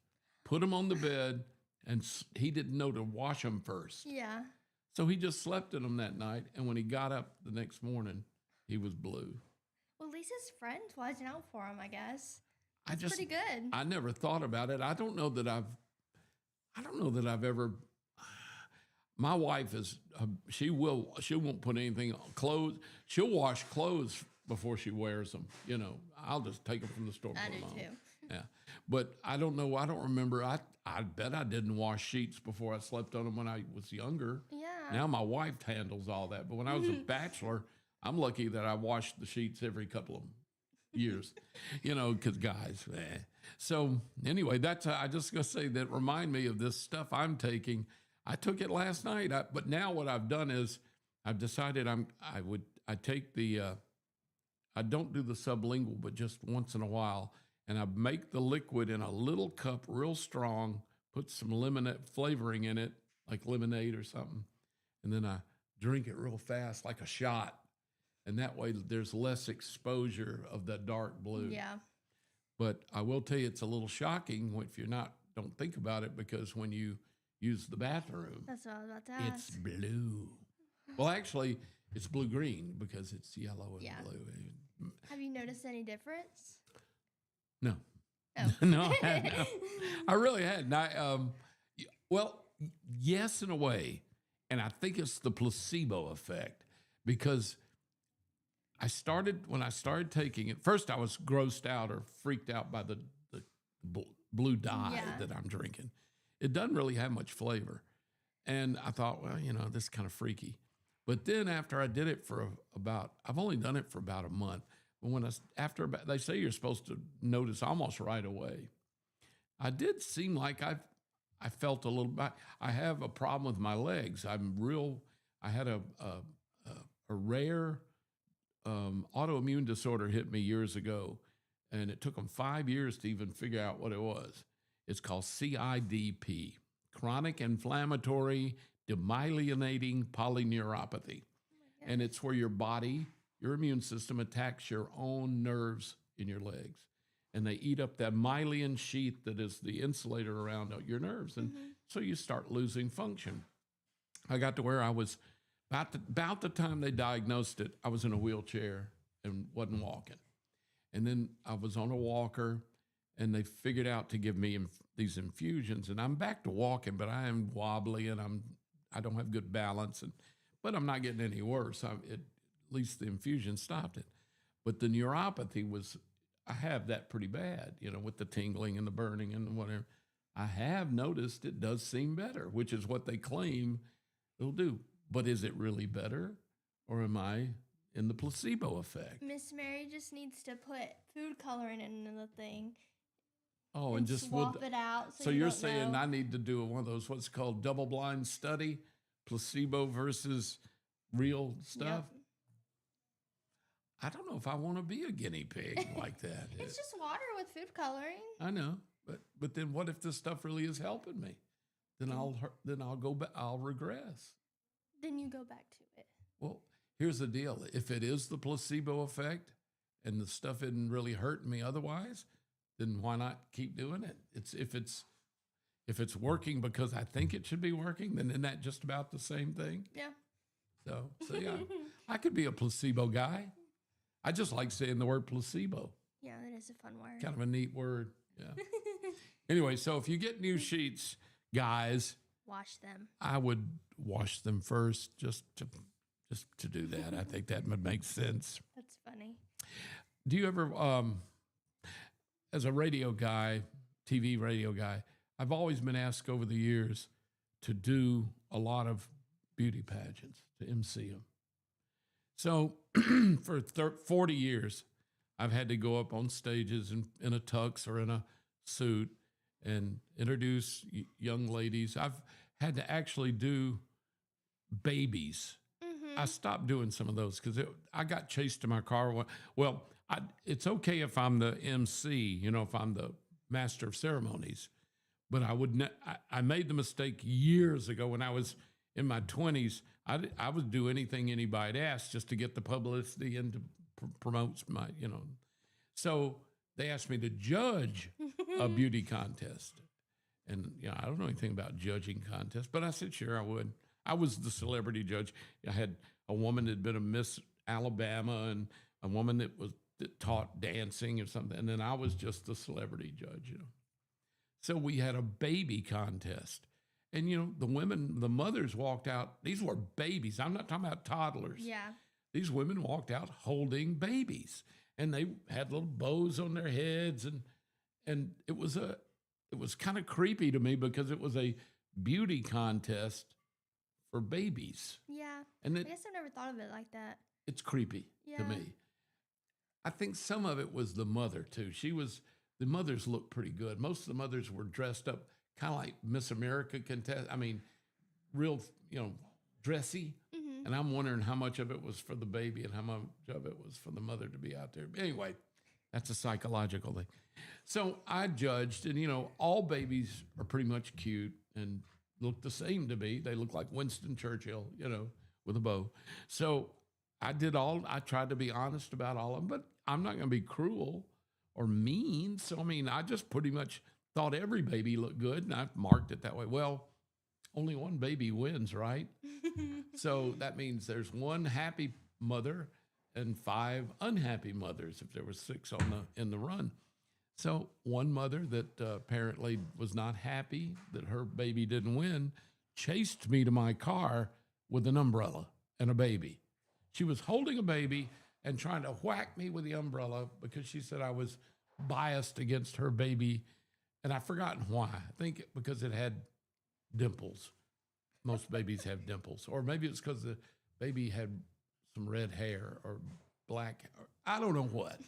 put them on the bed, and he didn't know to wash them first. Yeah. So he just slept in them that night, and when he got up the next morning, he was blue. Well, at least his friend's watching out for him, I guess. That's pretty good. I never thought about it. I don't know that I've ever. My wife is. She won't put anything on clothes. She'll wash clothes before she wears them. I'll just take them from the store. I do too. Yeah, but I don't know. I don't remember. I bet I didn't wash sheets before I slept on them when I was younger. Yeah. Now my wife handles all that. But when I was a bachelor, I'm lucky that I washed the sheets every couple of years, because guys. So anyway, I just gonna say that remind me of this stuff I'm taking. I took it last night, but now what I've done is I've decided I take the. I don't do the sublingual, but just once in a while. And I make the liquid in a little cup real strong, put some lemonade flavoring in it, like lemonade or something. And then I drink it real fast, like a shot. And that way there's less exposure of the dark blue. Yeah. But I will tell you, it's a little shocking if you're don't think about it, because when you use the bathroom, that's what I was about to ask. It's blue. Well, actually, it's blue-green because it's yellow and blue. Have you noticed any difference? No. Oh. No, I hadn't. No. I really hadn't. Well, yes, in a way. And I think it's the placebo effect, because when I started taking it, first I was grossed out or freaked out by the blue dye that I'm drinking. It doesn't really have much flavor. And I thought, well, this is kind of freaky. But then after I did it I've only done it for about a month. But they say you're supposed to notice almost right away. I did seem like I felt a little bit. I have a problem with my legs. I had a rare autoimmune disorder hit me years ago, and it took them 5 years to even figure out what it was. It's called CIDP, chronic inflammatory demyelinating polyneuropathy. And it's where your immune system attacks your own nerves in your legs. And they eat up that myelin sheath that is the insulator around your nerves. And so you start losing function. I got to where I was, about the time they diagnosed it, I was in a wheelchair and wasn't walking. And then I was on a walker, and they figured out to give me these infusions. And I'm back to walking, but I am wobbly, and I don't have good balance. But I'm not getting any worse. At least the infusion stopped it. But the neuropathy I have that pretty bad, with the tingling and the burning and whatever. I have noticed it does seem better, which is what they claim it'll do. But is it really better, or am I in the placebo effect? Miss Mary just needs to put food coloring in the thing. Oh, and just swap it out. So you're saying I need to do one of those, what's called double-blind study, placebo versus real stuff? Yep. I don't know if I want to be a guinea pig like that. It's just water with food coloring. I know, but then what if this stuff really is helping me? Then I'll go back. I'll regress. Then you go back to it. Well, here's the deal. If it is the placebo effect and the stuff isn't really hurting me otherwise, then why not keep doing it? If it's working because I think it should be working, then isn't that just about the same thing? Yeah. So yeah, I could be a placebo guy. I just like saying the word placebo. Yeah, that is a fun word. Kind of a neat word. Yeah. Anyway, so if you get new sheets, guys, Wash them. I would wash them first just to do that. I think that would make sense. That's funny. Do you ever, as a radio guy, TV radio guy, I've always been asked over the years to do a lot of beauty pageants, to MC them. So for 40 years, I've had to go up on stages in a tux or in a suit and introduce young ladies. I've had to actually do babies. I stopped doing some of those because I got chased in my car. Well, it's okay if I'm the MC, if I'm the master of ceremonies, but I made the mistake years ago when I was in my 20s. I would do anything anybody'd ask just to get the publicity and to promote my, So they asked me to judge a beauty contest. And, I don't know anything about judging contests, but I said, sure, I would. I was the celebrity judge. I had a woman that had been a Miss Alabama and a woman that taught dancing or something. And then I was just the celebrity judge, So we had a baby contest. And, the mothers walked out. These were babies. I'm not talking about toddlers. Yeah. These women walked out holding babies. And they had little bows on their heads. And it was kind of creepy to me because it was a beauty contest for babies. Yeah. And I guess I've never thought of it like that. It's creepy to me. I think some of it was the mother, too. The mothers looked pretty good. Most of the mothers were dressed up kind of like Miss America contest. I mean, real, dressy. Mm-hmm. And I'm wondering how much of it was for the baby and how much of it was for the mother to be out there. Anyway, that's a psychological thing. So I judged, and, all babies are pretty much cute and look the same to me. They look like Winston Churchill, with a bow. So I tried to be honest about all of them, but I'm not going to be cruel or mean. So, I just pretty much thought every baby looked good, and I marked it that way. Well, only one baby wins, right? So that means there's one happy mother and 5 unhappy mothers if there were 6 in the run. So one mother that apparently was not happy that her baby didn't win chased me to my car with an umbrella and a baby. She was holding a baby and trying to whack me with the umbrella because she said I was biased against her baby. And I've forgotten why. I think because it had dimples. Most babies have dimples. Or maybe it's because the baby had some red hair or black. I don't know what.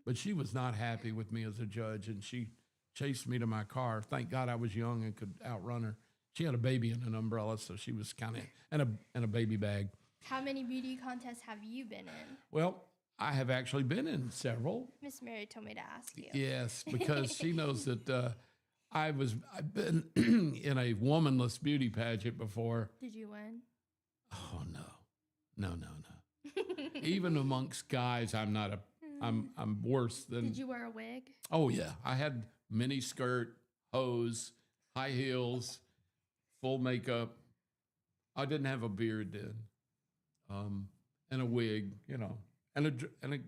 But she was not happy with me as a judge, and she chased me to my car. Thank God I was young and could outrun her. She had a baby in an umbrella, so she was kind of, and a baby bag. How many beauty contests have you been in? Well, I have actually been in several. Miss Mary told me to ask you. Yes, because she knows that I've been in a womanless beauty pageant before. Did you win? Oh, no. Even amongst guys, I'm worse than. Did you wear a wig? Oh, yeah. I had mini skirt, hose, high heels, full makeup. I didn't have a beard then, and a wig, and a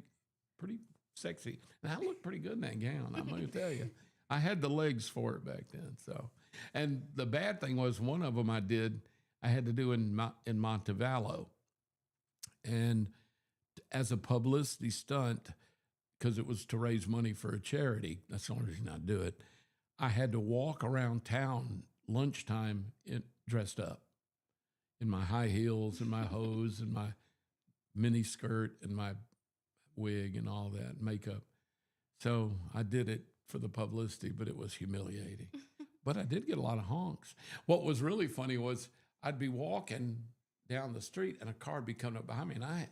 pretty sexy. And I looked pretty good in that gown, I'm going to tell you. I had the legs for it back then. So, and the bad thing was one of them I had to do in Montevallo. And as a publicity stunt, because it was to raise money for a charity, that's the only reason I do it, I had to walk around town lunchtime dressed up in my high heels and my hose and my mini skirt and my wig and all that, makeup. So I did it for the publicity, but it was humiliating. But I did get a lot of honks. What was really funny was I'd be walking down the street and a car would be coming up behind me, and I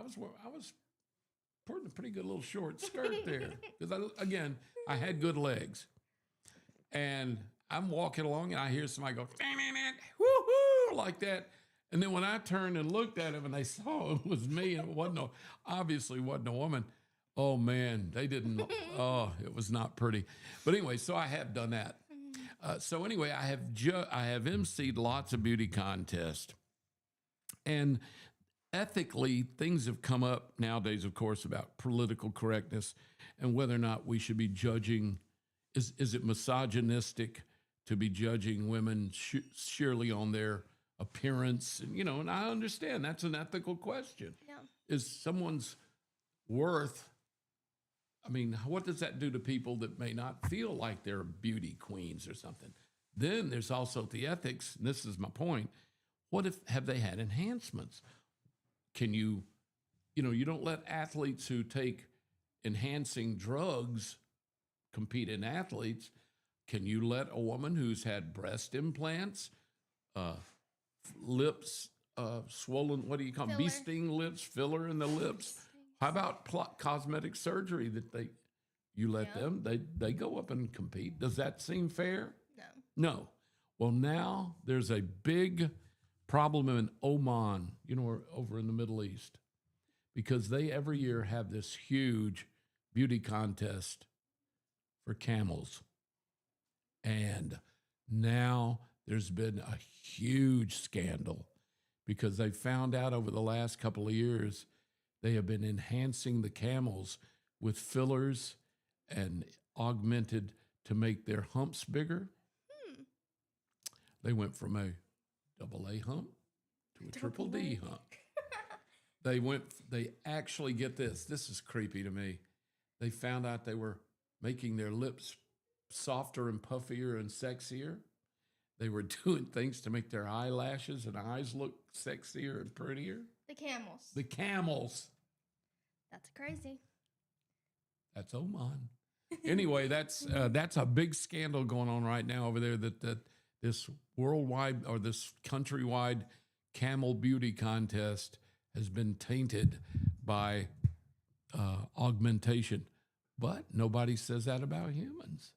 was putting a pretty good little short skirt there because I had good legs, and I'm walking along and I hear somebody go woo-hoo, like that, And then when I turned and looked at him and they saw it was me and it obviously wasn't a woman, oh man, they didn't, it was not pretty. But anyway, so I have done that. So anyway, I have emceed lots of beauty contests. And ethically, things have come up nowadays, of course, about political correctness and whether or not we should be judging. Is it misogynistic to be judging women surely on their appearance? And, and I understand that's an ethical question. Yeah. Is someone's worth, what does that do to people that may not feel like they're beauty queens or something? Then there's also the ethics, and this is my point. What if, have they had enhancements? Can you don't let athletes who take enhancing drugs compete in athletes. Can you let a woman who's had breast implants, lips swollen, what do you call them? Bee sting lips, filler in the lips? How about cosmetic surgery that you let them, they go up and compete? Does that seem fair? No. Well, now there's a big problem in Oman, over in the Middle East, because they every year have this huge beauty contest for camels. And now there's been a huge scandal because they found out over the last couple of years they have been enhancing the camels with fillers and augmented to make their humps bigger. They went from a AA hump to a triple D hump. They actually, get this is creepy to me. They found out they were making their lips softer and puffier and sexier. They were doing things to make their eyelashes and eyes look sexier and prettier. The camels. That's crazy. That's Oman. Anyway, that's a big scandal going on right now over there that this worldwide or this countrywide camel beauty contest has been tainted by augmentation. But nobody says that about humans.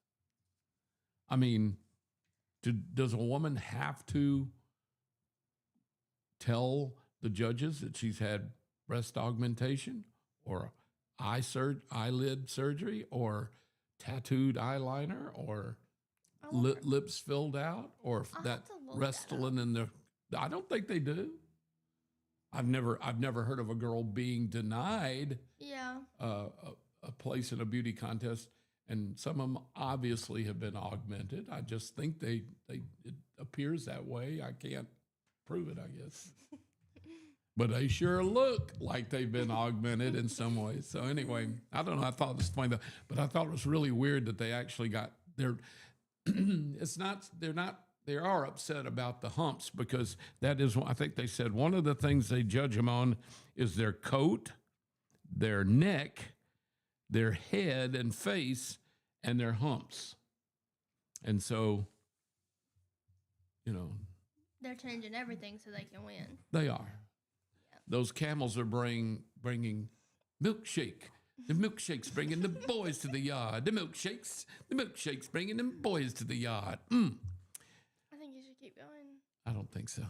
Does a woman have to tell the judges that she's had breast augmentation or eyelid surgery or tattooed eyeliner or lips filled out or that Restylane in the? I don't think they do. I've never heard of a girl being denied a place in a beauty contest, and some of them obviously have been augmented. I just think it appears that way. I can't prove it, I guess. But they sure look like they've been augmented in some ways. So anyway, I don't know. I thought it was funny, but I thought it was really weird that they actually got their. They are upset about the humps because that is, I think they said one of the things they judge them on is their coat, their neck, their head and face, and their humps. And so, they're changing everything so they can win. They are. Yeah. Those camels are bringing milkshake. The milkshake's bringing the boys to the yard. The milkshake's bringing them boys to the yard. I think you should keep going. I don't think so.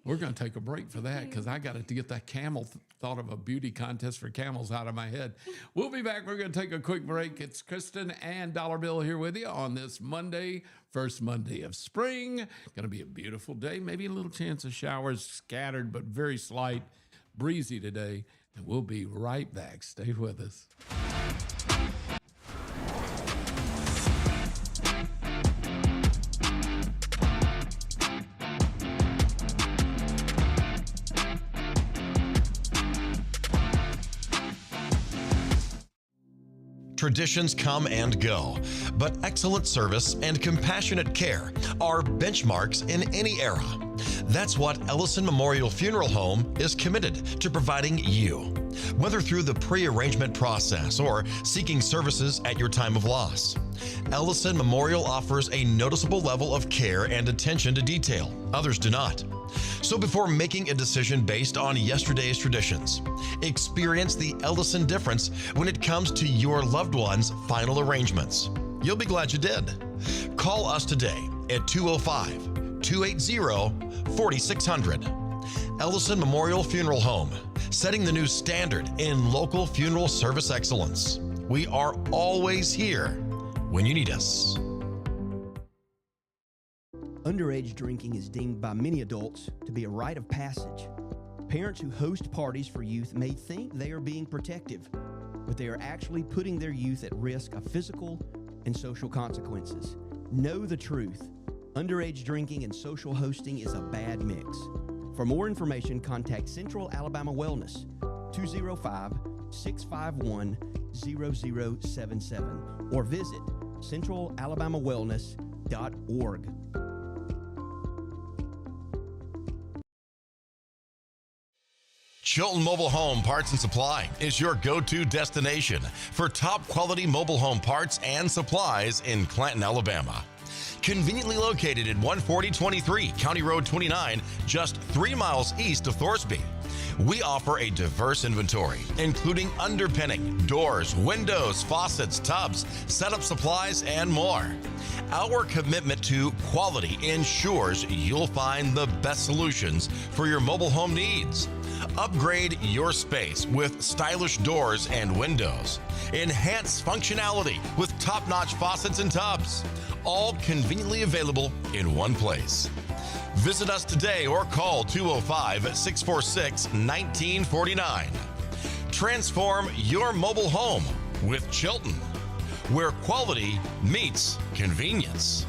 We're going to take a break for that because I got to get that camel thought of a beauty contest for camels out of my head. We'll be back. We're going to take a quick break. It's Kristen and Dollar Bill here with you on this Monday, first Monday of spring. Going to be a beautiful day. Maybe a little chance of showers scattered, but very slight, breezy today. And we'll be right back. Stay with us. Traditions come and go, but excellent service and compassionate care are benchmarks in any era. That's what Ellison Memorial Funeral Home is committed to providing you, whether through the pre-arrangement process or seeking services at your time of loss. Ellison Memorial offers a noticeable level of care and attention to detail. Others do not. So before making a decision based on yesterday's traditions, experience the Ellison difference when it comes to your loved one's final arrangements. You'll be glad you did. Call us today at 205-280-4600. Ellison Memorial Funeral Home, setting the new standard in local funeral service excellence. We are always here when you need us. Underage drinking is deemed by many adults to be a rite of passage. Parents who host parties for youth may think they are being protective, but they are actually putting their youth at risk of physical and social consequences. Know the truth. Underage drinking and social hosting is a bad mix. For more information, contact Central Alabama Wellness, 205-651-0077, or visit centralalabamawellness.org. Chilton Mobile Home Parts and Supply is your go-to destination for top quality mobile home parts and supplies in Clanton, Alabama. Conveniently located at 14023 County Road 29, just 3 miles east of Thorsby. We offer a diverse inventory, including underpinning, doors, windows, faucets, tubs, setup supplies, and more. Our commitment to quality ensures you'll find the best solutions for your mobile home needs. Upgrade your space with stylish doors and windows. Enhance functionality with top-notch faucets and tubs. All conveniently available in one place. Visit us today or call 205-646-1949. Transform your mobile home with Chilton, where quality meets convenience.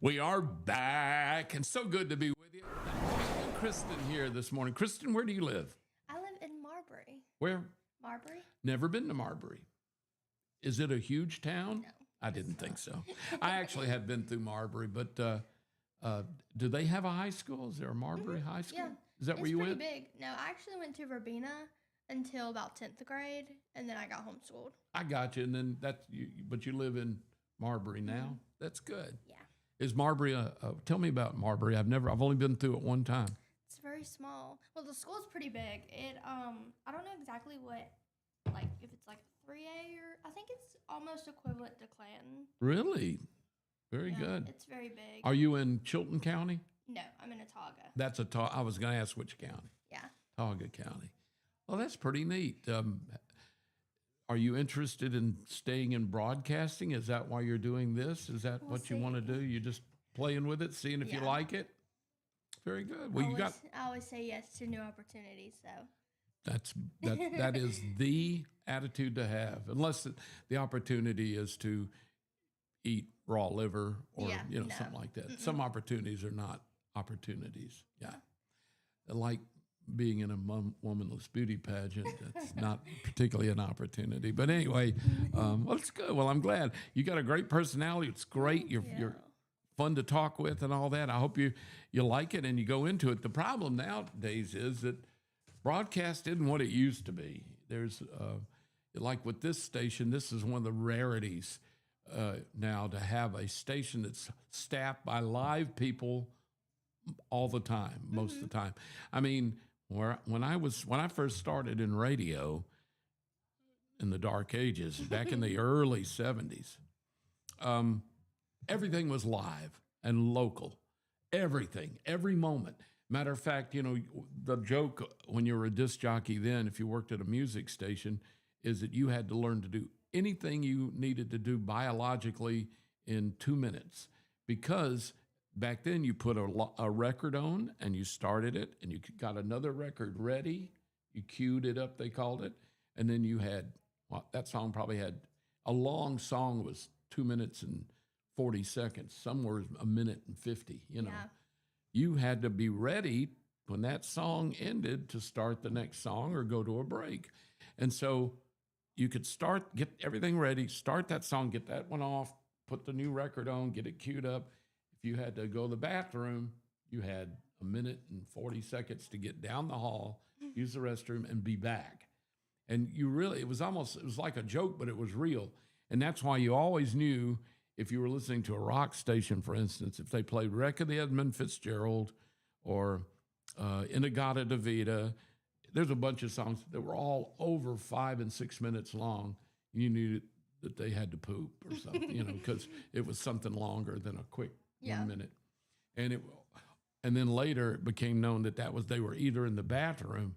We are back, and so good to be with you. Kristen here this morning. Kristen, where do you live? I live in Marbury. Where? Marbury? Never been to Marbury. Is it a huge town? No. I didn't think so. I actually have been through Marbury, but do they have a high school? Is there a Marbury High School? Yeah. Is that where you went? It's pretty big. No, I actually went to Verbena until about 10th grade, and then I got homeschooled. I got you, and then that's you. But you live in Marbury now. That's good. Yeah. Is Marbury tell me about Marbury. I've only been through it one time. It's very small. Well, the school's pretty big. It I don't know exactly what, like, if it's like 3A or I think it's almost equivalent to Clanton. Really? Very Yeah, good. It's very big. Are you in Chilton County? No, I'm in Otaga. That's I was going to ask which county. Yeah. Otaga County. Well, that's pretty neat. Are you interested in staying in broadcasting? Is that why you're doing this? Is that what you want to do? You're just playing with it, seeing if you like it? Very good. Well, I always say yes to new opportunities, so. That is the attitude to have, unless the opportunity is to eat raw liver or something like that. Mm-mm. Some opportunities are not opportunities. Yeah, like being in a womanless beauty pageant. That's not particularly an opportunity. But anyway, well, it's good. Well, I'm glad you got a great personality. It's great. You're fun to talk with and all that. I hope you like it and you go into it. The problem nowadays is that broadcast isn't what it used to be. There's like with this station, this is one of the rarities now to have a station that's staffed by live people all the time, most of the time. I mean, when I first started in radio in the dark ages, back in the early 70s, everything was live and local. Everything, every moment. Matter of fact, you know, the joke when you were a disc jockey then, if you worked at a music station, is that you had to learn to do anything you needed to do biologically in 2 minutes. Because back then you put a record on and you started it and you got another record ready. You queued it up, they called it. And then you had, well, that song probably had, a long song was 2 minutes and 40 seconds. Some were a minute and 50, you know. Yeah. You had to be ready when that song ended to start the next song or go to a break. And so you could get everything ready, start that song, get that one off, put the new record on, get it queued up. If you had to go to the bathroom, you had a minute and 40 seconds to get down the hall, use the restroom, and be back. And it was like a joke, but it was real. And that's why you always knew, if you were listening to a rock station, for instance, if they played Wreck of the Edmund Fitzgerald or In-A-Gadda-Da-Vida, there's a bunch of songs that were all over 5 and 6 minutes long. You knew that they had to poop or something, you know, because it was something longer than a quick 1 minute. And then later it became known that they were either in the bathroom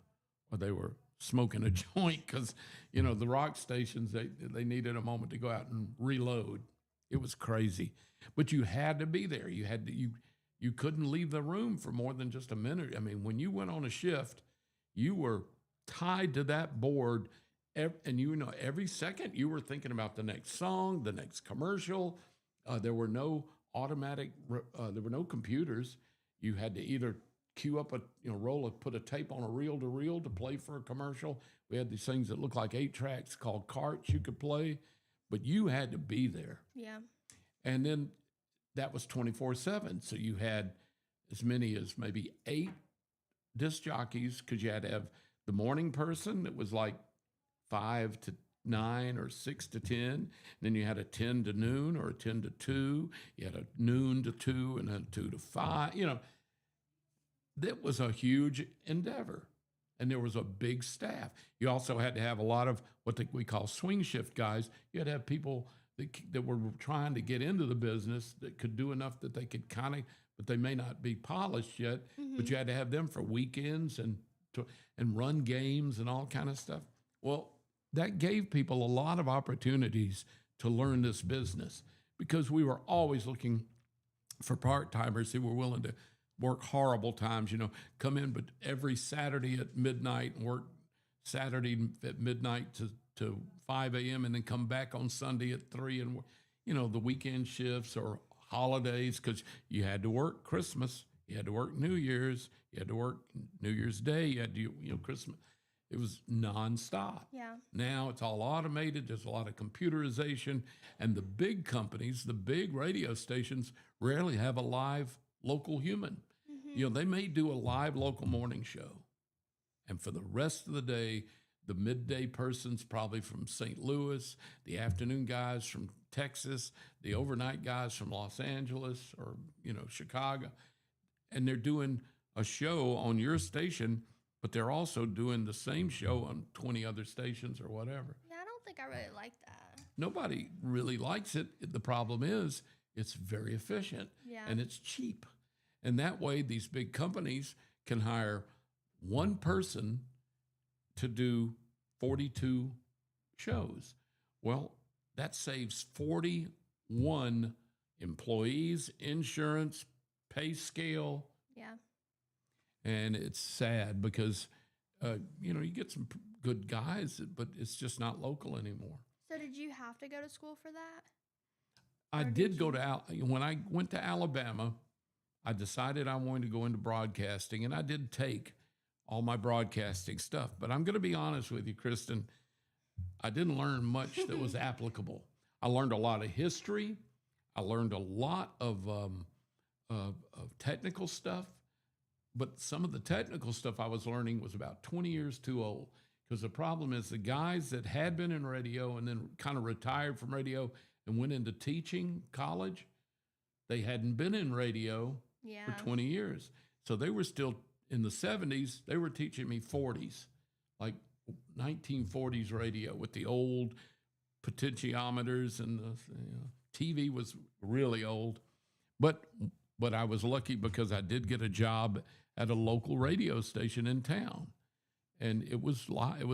or they were smoking a joint because, you know, the rock stations, they needed a moment to go out and reload. It was crazy, but you had to be there. You couldn't leave the room for more than just a minute. I mean, when you went on a shift, you were tied to that board, and you know every second you were thinking about the next song, the next commercial. There were no there were no computers. You had to either cue up put a tape on a reel to play for a commercial. We had these things that looked like 8 tracks called carts you could play. But you had to be there. Yeah. And then that was 24/7. So you had as many as maybe 8 disc jockeys because you had to have the morning person that was like 5 to 9 or 6 to 10. And then you had a 10 to noon or a 10 to 2. You had a noon to 2 and a 2 to 5. You know, that was a huge endeavor. And there was a big staff. You also had to have a lot of what we call swing shift guys. You had to have people that were trying to get into the business that could do enough that they could but they may not be polished yet. Mm-hmm. But you had to have them for weekends and run games and all kind of stuff. Well, that gave people a lot of opportunities to learn this business because we were always looking for part-timers who were willing to work horrible times, you know, come in, but every Saturday at midnight and work Saturday at midnight to 5 a.m. and then come back on Sunday at 3 and, you know, the weekend shifts or holidays because you had to work Christmas, you had to work New Year's, you had to work New Year's Day, you had to, you know, Christmas. It was nonstop. Yeah. Now it's all automated. There's a lot of computerization. And the big companies, the big radio stations rarely have a live local human. Mm-hmm. You know, they may do a live local morning show. And for the rest of the day, the midday person's probably from St. Louis, the afternoon guys from Texas, the overnight guys from Los Angeles or, you know, Chicago. And they're doing a show on your station, but they're also doing the same show on 20 other stations or whatever. Yeah, I don't think I really like that. Nobody really likes it. The problem is it's very efficient and it's cheap. And that way these big companies can hire one person to do 42 shows. Well, that saves 41 employees, insurance, pay scale. Yeah. And it's sad because, you know, you get some good guys, but it's just not local anymore. So did you have to go to school for that? I did go to, when I went to Alabama, I decided I wanted to go into broadcasting, and I did take all my broadcasting stuff. But I'm going to be honest with you, Kristen, I didn't learn much that was applicable. I learned a lot of history. I learned a lot of technical stuff. but some of the technical stuff I was learning was about 20 years too old. Because the problem is the guys that had been in radio and then kind of retired from radio and went into teaching college, they hadn't been in radio for 20 years. So they were still in the 70s, they were teaching me 40s, like 1940s radio with the old potentiometers, and the TV was really old. But I was lucky because I did get a job at a local radio station in town. And it was WACT,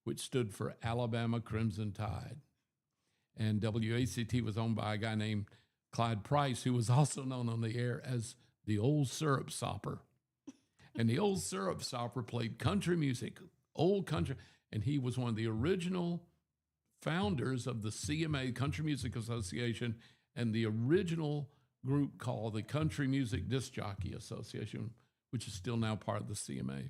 which stood for Alabama Crimson Tide. And WACT was owned by a guy named Clyde Price, who was also known on the air as the Old Syrup Sopper. And the Old Syrup Sopper played country music, old country. And he was one of the original founders of the CMA, Country Music Association, and the original group called the Country Music Disc Jockey Association, which is still now part of the CMA.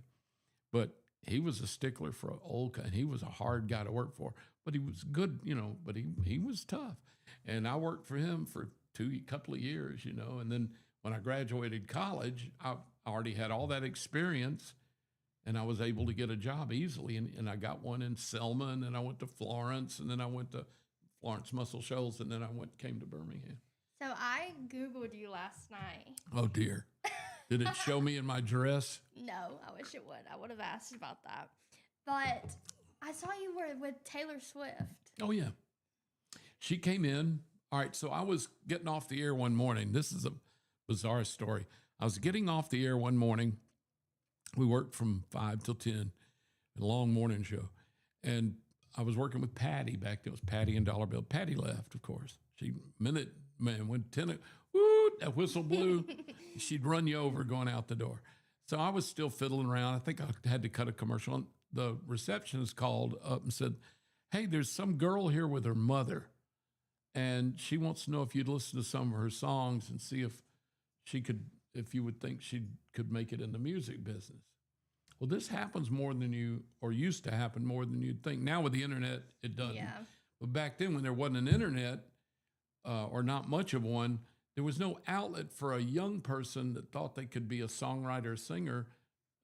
But he was a stickler for old, and he was a hard guy to work for. But he was good, but he was tough. And I worked for him for a couple of years, And then when I graduated college, I already had all that experience, and I was able to get a job easily. And I got one in Selma, and then I went to Florence, and then I went to Florence Muscle Shoals, and then I came to Birmingham. So I Googled you last night. Oh, dear. Did it show me in my dress? No, I wish it would. I would have asked about that. But I saw you were with Taylor Swift. Oh, yeah. She came in. All right, so I was getting off the air one morning. This is a bizarre story. I was getting off the air one morning. We worked from 5 till 10, a long morning show. And I was working with Patty back then. It was Patty and Dollar Bill. Patty left, of course. When 10, woo, that whistle blew, she'd run you over going out the door. So I was still fiddling around. I think I had to cut a commercial. And the receptionist called up and said, "Hey, there's some girl here with her mother, and she wants to know if you'd listen to some of her songs and see if you would think she could make it in the music business." Well, this happens more than used to happen more than you'd think. Now with the internet, it doesn't. Yeah. But back then when there wasn't an internet, or not much of one, there was no outlet for a young person that thought they could be a songwriter or singer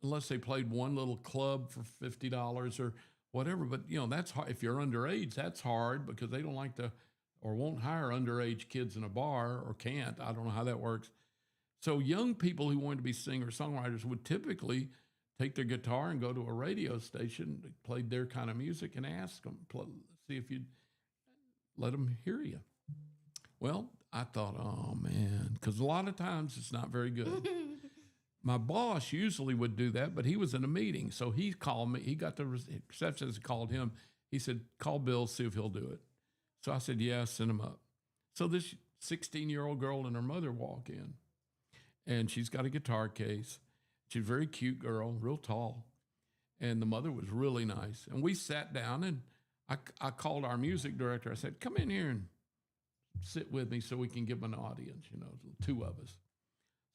unless they played one little club for $50 or whatever. But, that's hard. If you're underage, that's hard because they don't like to or won't hire underage kids in a bar or can't. I don't know how that works. So young people who wanted to be singer-songwriters would typically take their guitar and go to a radio station that played their kind of music and ask them, see if you'd let them hear you. Well, I thought, oh, man, because a lot of times it's not very good. My boss usually would do that, but he was in a meeting. So he called me. He got the receptionist called him. He said, "Call Bill, see if he'll do it." So I said, "Yeah, send him up." So this 16-year-old girl and her mother walk in, and she's got a guitar case. She's a very cute girl, real tall. And the mother was really nice. And we sat down, and I called our music director. I said, "Come in here and sit with me so we can give an audience, two of us."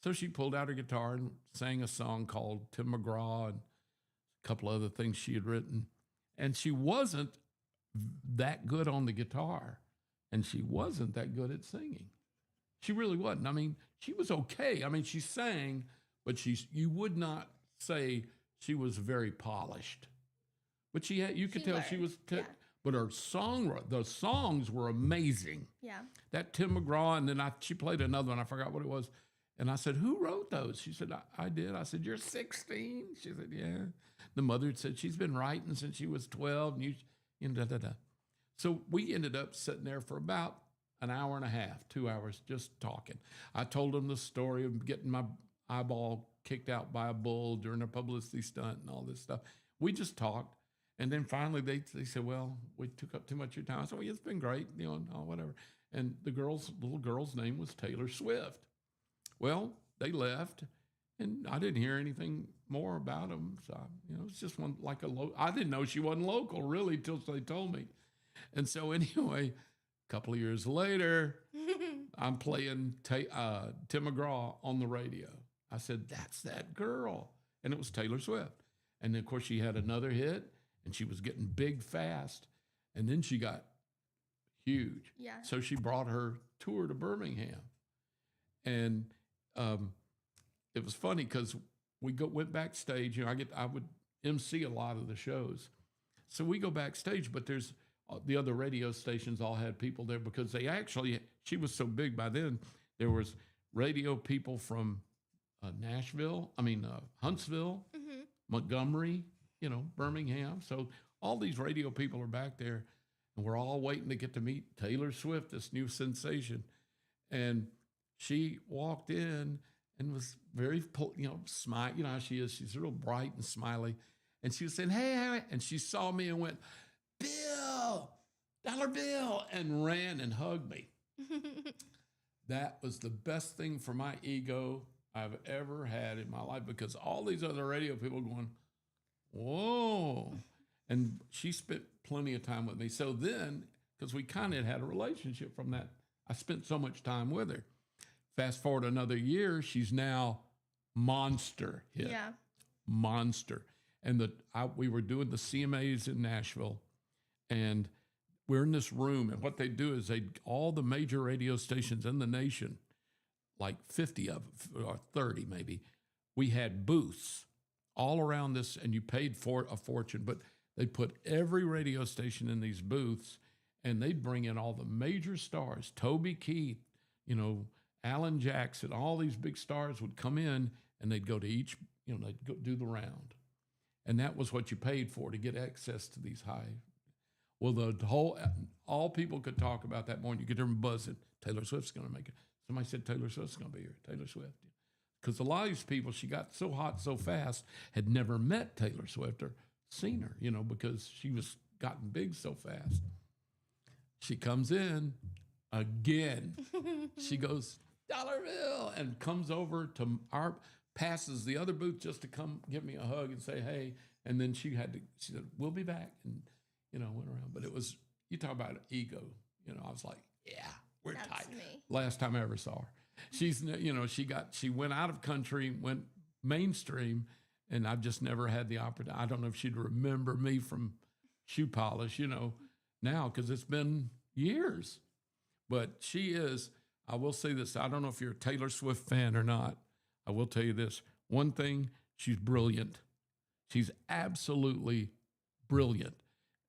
So she pulled out her guitar and sang a song called Tim McGraw and a couple other things she had written. And she wasn't that good on the guitar, and she wasn't that good at singing. She really wasn't. I mean, she was okay. I mean, she sang, but you would not say she was very polished. But you could tell she was, but the songs were amazing. Yeah. That Tim McGraw, and then she played another one. I forgot what it was. And I said, "Who wrote those?" She said, I did. I said, "You're 16?" She said, "Yeah." The mother had said, "She's been writing since she was 12. And da-da-da." So we ended up sitting there for about an hour and a half, 2 hours, just talking. I told them the story of getting my eyeball kicked out by a bull during a publicity stunt and all this stuff. We just talked. And then finally they said, "Well, we took up too much of your time." I said, "Well, it's been great, whatever." And the little girl's name was Taylor Swift. Well, they left, and I didn't hear anything more about them. So, it's just I didn't know she wasn't local, really, till they told me. And so anyway, a couple of years later, I'm playing Tim McGraw on the radio. I said, "That's that girl." And it was Taylor Swift. And then, of course, she had another hit, and she was getting big fast. And then she got huge. Yeah. So she brought her tour to Birmingham. And it was funny because went backstage. You know, I would MC a lot of the shows, so we go backstage. But there's the other radio stations all had people there because she was so big by then. There was radio people from Huntsville, Montgomery, Birmingham. So all these radio people are back there, and we're all waiting to get to meet Taylor Swift, this new sensation. And she walked in and was very, smile. You know how she is. She's real bright and smiley. And she was saying, hey, and she saw me and went, Bill, Dollar Bill, and ran and hugged me. That was the best thing for my ego I've ever had in my life, because all these other radio people going, whoa. And she spent plenty of time with me. So then, because we kind of had a relationship from that, I spent so much time with her. Fast forward another year, she's now monster hit. Yeah. Monster. And we were doing the CMAs in Nashville, and we're in this room, and what they do is all the major radio stations in the nation, like 50 of or 30 maybe, we had booths all around this, and you paid for a fortune, but they put every radio station in these booths, and they'd bring in all the major stars, Toby Keith, Alan Jackson, all these big stars would come in, and they'd go to each, they'd go do the round. And that was what you paid for, to get access to these high. Well, all people could talk about that morning. You could hear them buzzing. Taylor Swift's going to make it. Somebody said Taylor Swift's going to be here. Taylor Swift. Because a lot of these people, she got so hot so fast, had never met Taylor Swift or seen her, because she was gotten big so fast. She comes in again. She goes, Dollar Bill, and comes over to passes the other booth just to come give me a hug and say, hey. And then she said, we'll be back. And, went around. But it was, you talk about ego. I was like, yeah, we're That's tight. me. Last time I ever saw her. She's, she went out of country, went mainstream, and I've just never had the opportunity. I don't know if she'd remember me from Shoe Polish, now, because it's been years. But she is, I will say this, I don't know if you're a Taylor Swift fan or not. I will tell you this. One thing, she's brilliant. She's absolutely brilliant,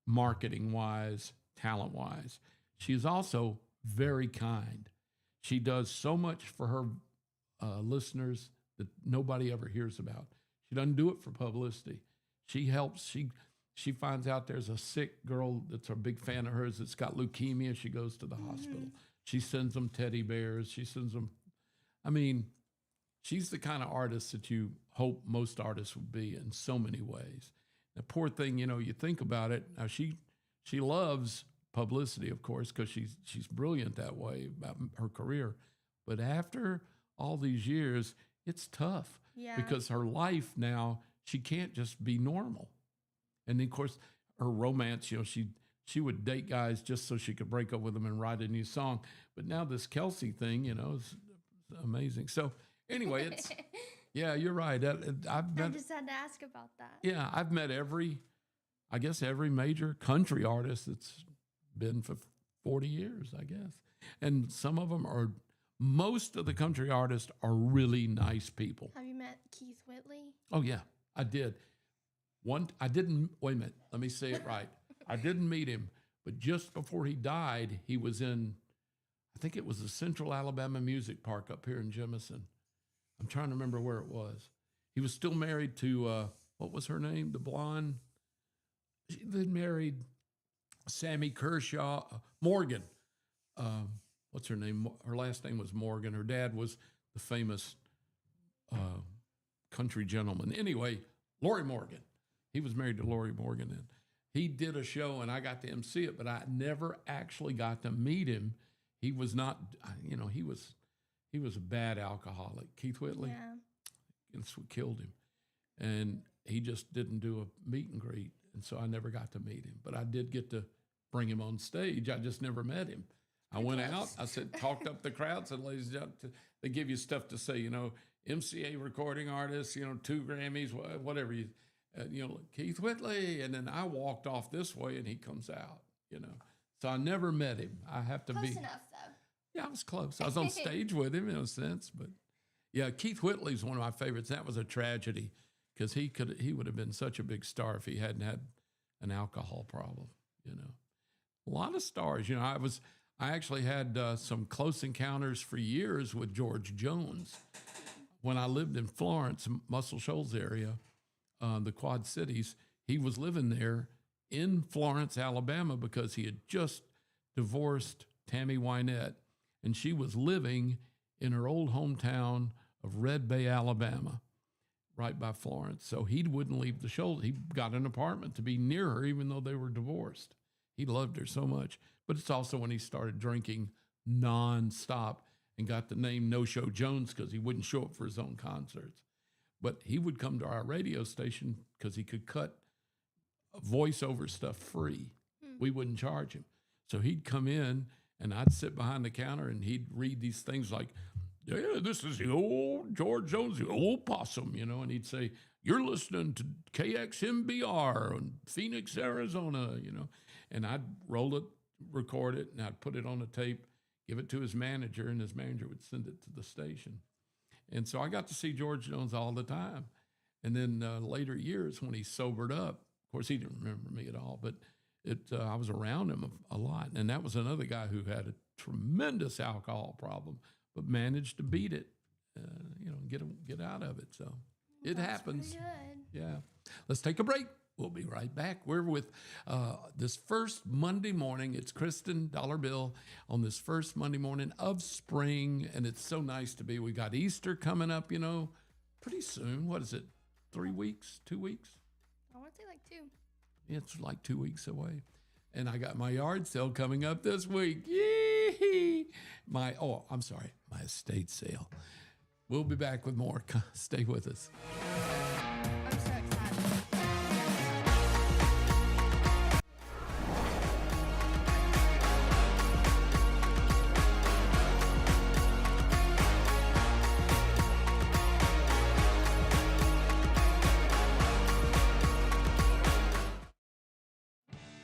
marketing-wise, talent-wise. She's also very kind. She does so much for her listeners that nobody ever hears about. She doesn't do it for publicity. She helps. She finds out there's a sick girl that's a big fan of hers that's got leukemia. She goes to the hospital. She sends them teddy bears. She sends them, she's the kind of artist that you hope most artists would be in so many ways. The poor thing, you think about it. Now she loves publicity, of course, because she's brilliant that way about her career. But after all these years, it's tough. Yeah. Because her life now, she can't just be normal. And then, of course, her romance, she would date guys just so she could break up with them and write a new song. But now this Kelsey thing, is amazing. So anyway, it's, yeah, you're right. I just had to ask about that. Yeah, I've met every major country artist that's been for 40 years, I guess. And some of them most of the country artists are really nice people. Have you met Keith Whitley? Oh, yeah, I did. Wait a minute, let me say it right. I didn't meet him, but just before he died, he was in, I think it was the Central Alabama Music Park up here in Jemison. I'm trying to remember where it was. He was still married to, what was her name? The blonde. She'd been married, Sammy Kershaw, Morgan. What's her name? Her last name was Morgan. Her dad was the famous country gentleman. Anyway, Lori Morgan. He was married to Lori Morgan. And he did a show, and I got to MC it, but I never actually got to meet him. He was not, he was a bad alcoholic. Keith Whitley. Yeah. That's what killed him. And he just didn't do a meet and greet. And so I never got to meet him. But I did get to bring him on stage. I just never met him. I went out, I said, talked up the crowd, said, ladies and gentlemen, they give you stuff to say, MCA recording artist, 2 Grammys, whatever, Keith Whitley. And then I walked off this way and he comes out, So I never met him. I have to Close be. enough, though. Yeah, I was close. I was on stage with him in a sense, but Yeah, Keith Whitley's one of my favorites. That was a tragedy because he would have been such a big star if he hadn't had an alcohol problem. You know, a lot of stars. You know, I actually had some close encounters for years with George Jones when I lived in Florence, Muscle Shoals area, the Quad Cities. He was living there in Florence, Alabama, because he had just divorced Tammy Wynette, and she was living in her old hometown of Red Bay, Alabama, right by Florence. So he wouldn't leave the Shoals. He got an apartment to be near her, even though they were divorced. He loved her so much. But it's also when he started drinking nonstop and got the name No Show Jones because he wouldn't show up for his own concerts. But he would come to our radio station because he could cut voiceover stuff free. We wouldn't charge him. So he'd come in and I'd sit behind the counter and he'd read these things like, yeah, this is the old George Jones, the old possum, you know, and he'd say, you're listening to KXMBR in Phoenix, Arizona, you know, and I'd roll it, record it, and I'd put it on a tape, give it to his manager, and his manager would send it to the station. And so I got to see George Jones all the time. And then later years when he sobered up, of course, he didn't remember me at all, but I was around him a lot. And that was another guy who had a tremendous alcohol problem, but managed to beat it, you know, get out of it. So it happens. Yeah. Let's take a break. We'll be right back. We're with this first Monday morning. It's Kristen Dollar Bill on this first Monday morning of spring, and it's so nice to be. We got Easter coming up, you know, pretty soon. What is it? 3 weeks? 2 weeks? I want to say like 2. It's like 2 weeks away. And I got my yard sale coming up this week. Yee! My estate sale. We'll be back with more. Stay with us. I'm so excited.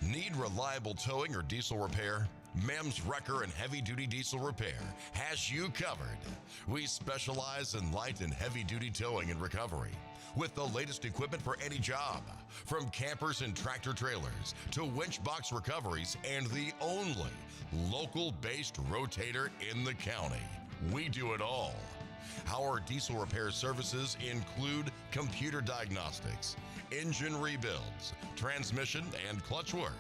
Need reliable towing or diesel repair? Mem's Wrecker and Heavy Duty Diesel Repair has you covered. We specialize in light and heavy duty towing and recovery with the latest equipment for any job, from campers and tractor trailers to winch box recoveries, and the only local-based rotator in the county. We do it all. Our diesel repair services include computer diagnostics, engine rebuilds, transmission and clutch work,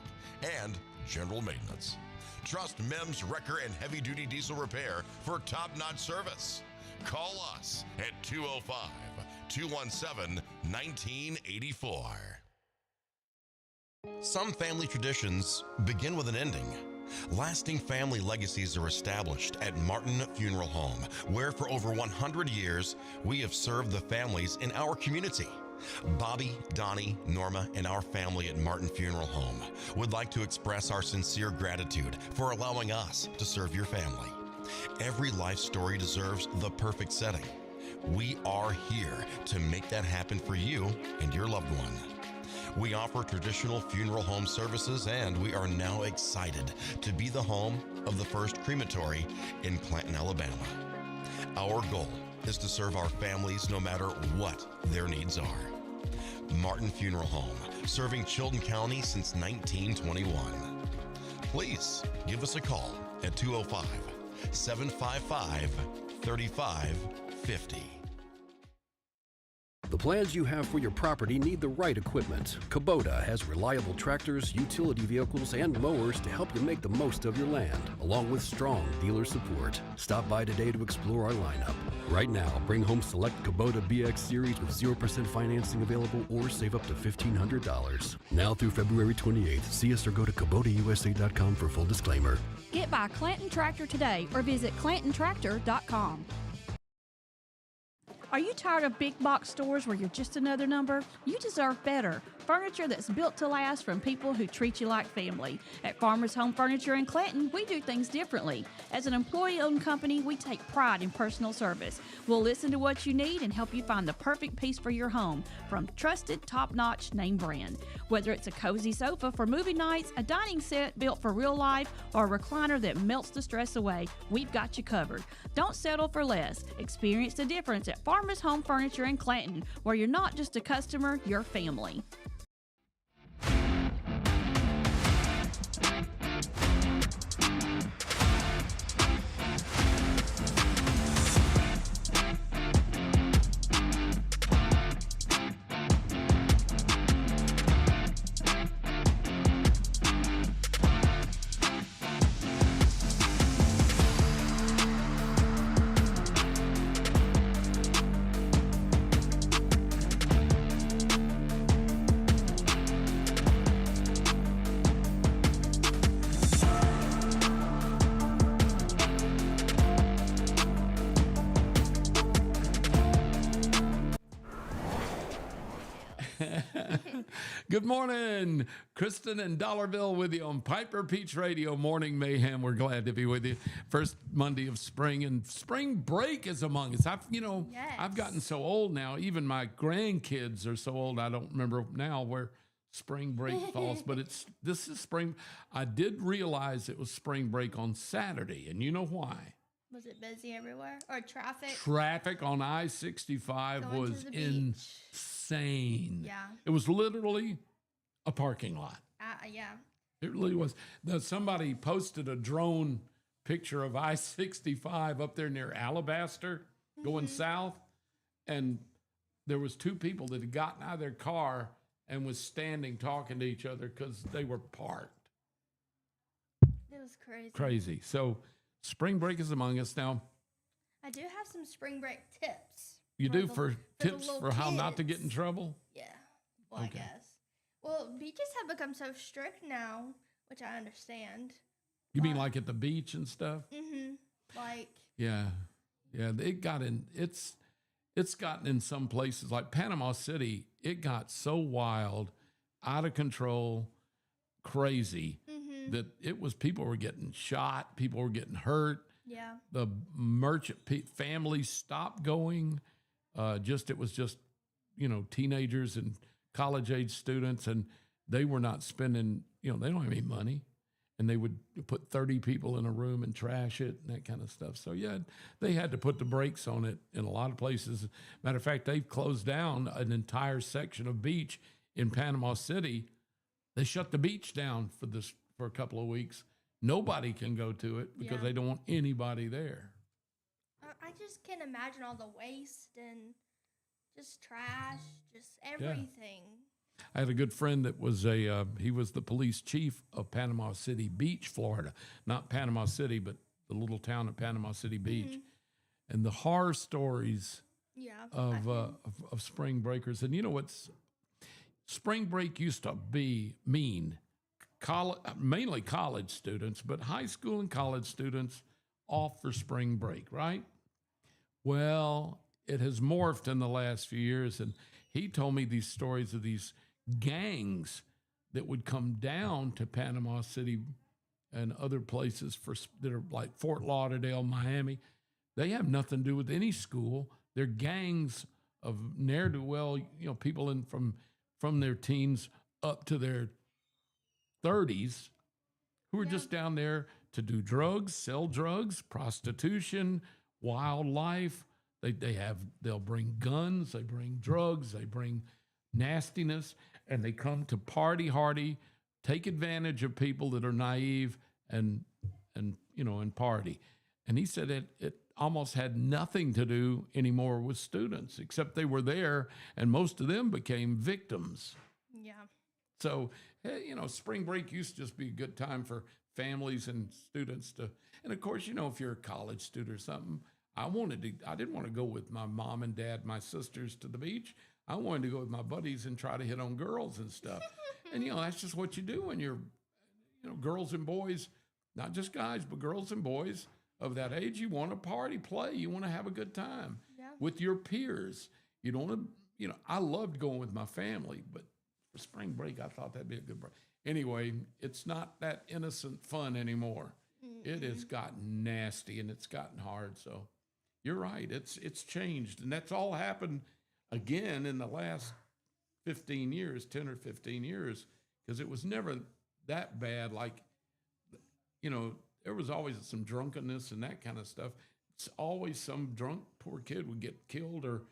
and general maintenance. Trust Mem's Wrecker and Heavy Duty Diesel Repair for top-notch service. Call us at 205-217-1984. Some family traditions begin with an ending. Lasting family legacies are established at Martin Funeral Home, where for over 100 years, we have served the families in our community. Bobby, Donnie, Norma, and our family at Martin Funeral Home would like to express our sincere gratitude for allowing us to serve your family. Every life story deserves the perfect setting. We are here to make that happen for you and your loved one. We offer traditional funeral home services, and we are now excited to be the home of the first crematory in Clanton, Alabama. Our goal is to serve our families no matter what their needs are. Martin Funeral Home, serving Chilton County since 1921. Please give us a call at 205-755-3550. The plans you have for your property need the right equipment. Kubota has reliable tractors, utility vehicles, and mowers to help you make the most of your land, along with strong dealer support. Stop by today to explore our lineup. Right now, bring home select Kubota BX Series with 0% financing available or save up to $1,500. Now through February 28th, see us or go to KubotaUSA.com for full disclaimer. Get by Clanton Tractor today or visit ClantonTractor.com. Are you tired of big box stores where you're just another number? You deserve better. Furniture that's built to last from people who treat you like family. At Farmers Home Furniture in Clanton, we do things differently. As an employee-owned company, we take pride in personal service. We'll listen to what you need and help you find the perfect piece for your home from trusted, top-notch name brand. Whether it's a cozy sofa for movie nights, a dining set built for real life, or a recliner that melts the stress away, we've got you covered. Don't settle for less. Experience the difference at Farmers Home Furniture in Clanton, where you're not just a customer, you're family. Good morning. Kristen and Dollarville with you on Piper Peach Radio Morning Mayhem. We're glad to be with you. First Monday of spring, and spring break is among us. Yes. I've gotten so old now. Even my grandkids are so old. I don't remember now where spring break falls, but this is spring. I did realize it was spring break on Saturday, and you know why? Was it busy everywhere? Or traffic? Traffic on I-65 Going to was the beach. insane. Yeah. It was literally a parking lot. Yeah. It really was. Somebody posted a drone picture of I-65 up there near Alabaster going south, and there was two people that had gotten out of their car and was standing talking to each other because they were parked. It was crazy. Crazy. So spring break is among us now. I do have some spring break tips. You do for the tips little for how not to kids. get in trouble? Yeah. Well, Okay. I guess. Well, beaches have become so strict now, which I understand. You mean like at the beach and stuff? Mm-hmm. Like, Yeah. It's gotten in some places like Panama City. It got so wild, out of control, crazy that people were getting shot, people were getting hurt. yeah. The merchant families stopped going. It was just teenagers and college age students, and they were not spending. They don't have any money. And they would put 30 people in a room and trash it and that kind of stuff. So, yeah, they had to put the brakes on it in a lot of places. Matter of fact, they've closed down an entire section of beach in Panama City. They shut the beach down for a couple of weeks. Nobody can go to it because they don't want anybody there. I just can't imagine all the waste and just trash, just everything. I had a good friend that was he was the police chief of Panama City Beach, Florida. Not Panama City, but the little town of Panama City Beach. And the horror stories of spring breakers. And you know what's spring break used to mean mainly college students, but high school and college students off for spring break, right? Well, it has morphed in the last few years, and he told me these stories of these gangs that would come down to Panama City and other places that are like Fort Lauderdale, Miami. They have nothing to do with any school. They're gangs of ne'er-do-well, people from their teens up to their 30s who are just down there to do drugs, sell drugs, prostitution, wildlife. They'll bring guns, they bring drugs, they bring nastiness, and they come to party hardy, take advantage of people that are naive and party. And he said it almost had nothing to do anymore with students, except they were there, and most of them became victims. Yeah. So, spring break used to just be a good time for families and students and of course, if you're a college student or something, I didn't want to go with my mom and dad, my sisters to the beach. I wanted to go with my buddies and try to hit on girls and stuff. And, that's just what you do when you're, girls and boys, not just guys, but girls and boys of that age. You want to party, play, you want to have a good time. Yeah. with your peers. You don't want to, I loved going with my family, but for spring break, I thought that'd be a good break. Anyway, it's not that innocent fun anymore. It has gotten nasty and it's gotten hard. So you're right. It's changed. And that's all happened again in the last 15 years, 10 or 15 years, because it was never that bad. Like, there was always some drunkenness and that kind of stuff. It's always some drunk poor kid would get killed or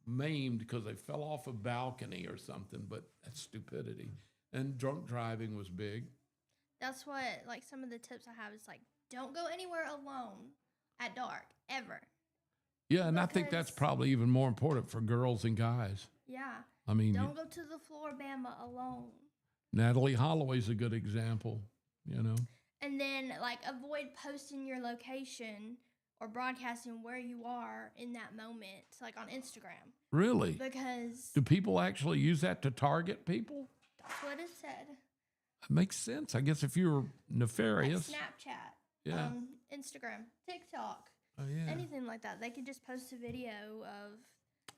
maimed because they fell off a balcony or something, but that's stupidity. And drunk driving was big. That's what, like, some of the tips I have is, like, don't go anywhere alone at dark, ever. Yeah, and I think that's probably even more important for girls and guys. Yeah. I mean, don't go to the Floribama alone. Natalie Holloway's a good example, And then, like, avoid posting your location or broadcasting where you are in that moment, like on Instagram. Really? Because do people actually use that to target people? That's what it said. It makes sense. I guess if you were nefarious. Like Snapchat, Instagram, TikTok, anything like that. They could just post a video of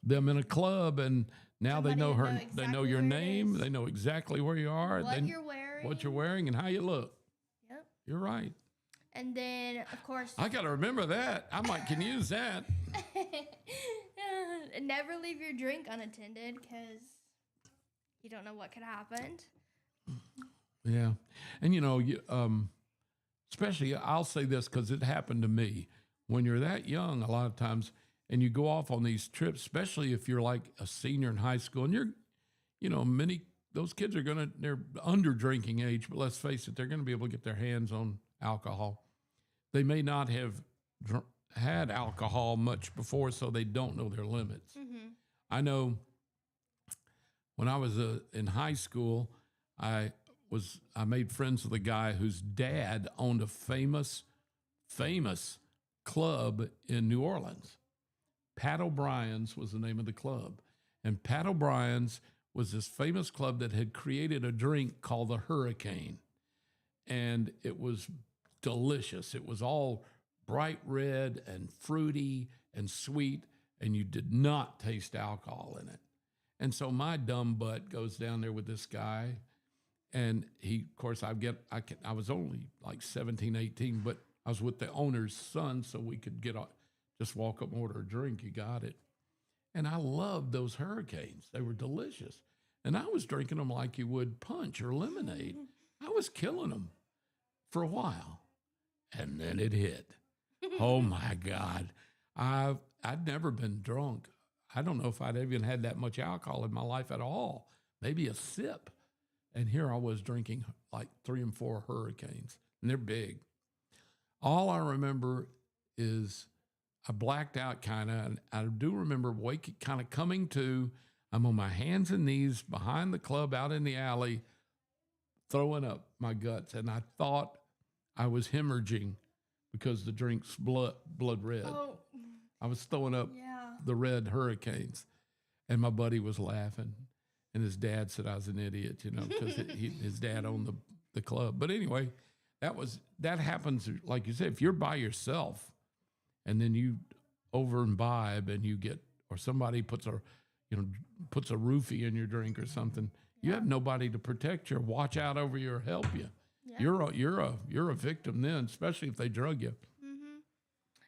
them in a club, and now they know her. Exactly, they know your name. They know exactly where you are. What you're wearing, and how you look. Yep. You're right. And then, of course, I got to remember that. I can use that. Never leave your drink unattended because you don't know what could happen. Yeah. And, especially I'll say this because it happened to me. When you're that young, a lot of times, and you go off on these trips, especially if you're like a senior in high school, and those kids they're under drinking age, but let's face it, they're going to be able to get their hands on alcohol. They may not have had alcohol much before, so they don't know their limits. Mm-hmm. I know when I was in high school, I made friends with a guy whose dad owned a famous club in New Orleans. Pat O'Brien's was the name of the club. And Pat O'Brien's was this famous club that had created a drink called the Hurricane. And it was delicious. It was all bright red and fruity and sweet, and you did not taste alcohol in it. And so my dumb butt goes down there with this guy, and he, of course, I was only like 17, 18, but I was with the owner's son, so we could just walk up and order a drink. You got it. And I loved those Hurricanes. They were delicious. And I was drinking them like you would punch or lemonade. I was killing them for a while. And then it hit. Oh, my God. I'd never been drunk. I don't know if I'd even had that much alcohol in my life at all. Maybe a sip. And here I was drinking like 3 and 4 Hurricanes. And they're big. All I remember is I blacked out kind of, and I do remember kind of coming to. I'm on my hands and knees behind the club out in the alley, throwing up my guts, and I thought I was hemorrhaging because the drink's blood red. Oh. I was throwing up the red Hurricanes, and my buddy was laughing, and his dad said I was an idiot, because his dad owned the club. But anyway, that happens, like you said, if you're by yourself, and then you over imbibe and you get, or somebody puts a roofie in your drink or something, you have nobody to protect you or watch out over you or help you. Yeah. You're a victim then, especially if they drug you. Mm-hmm.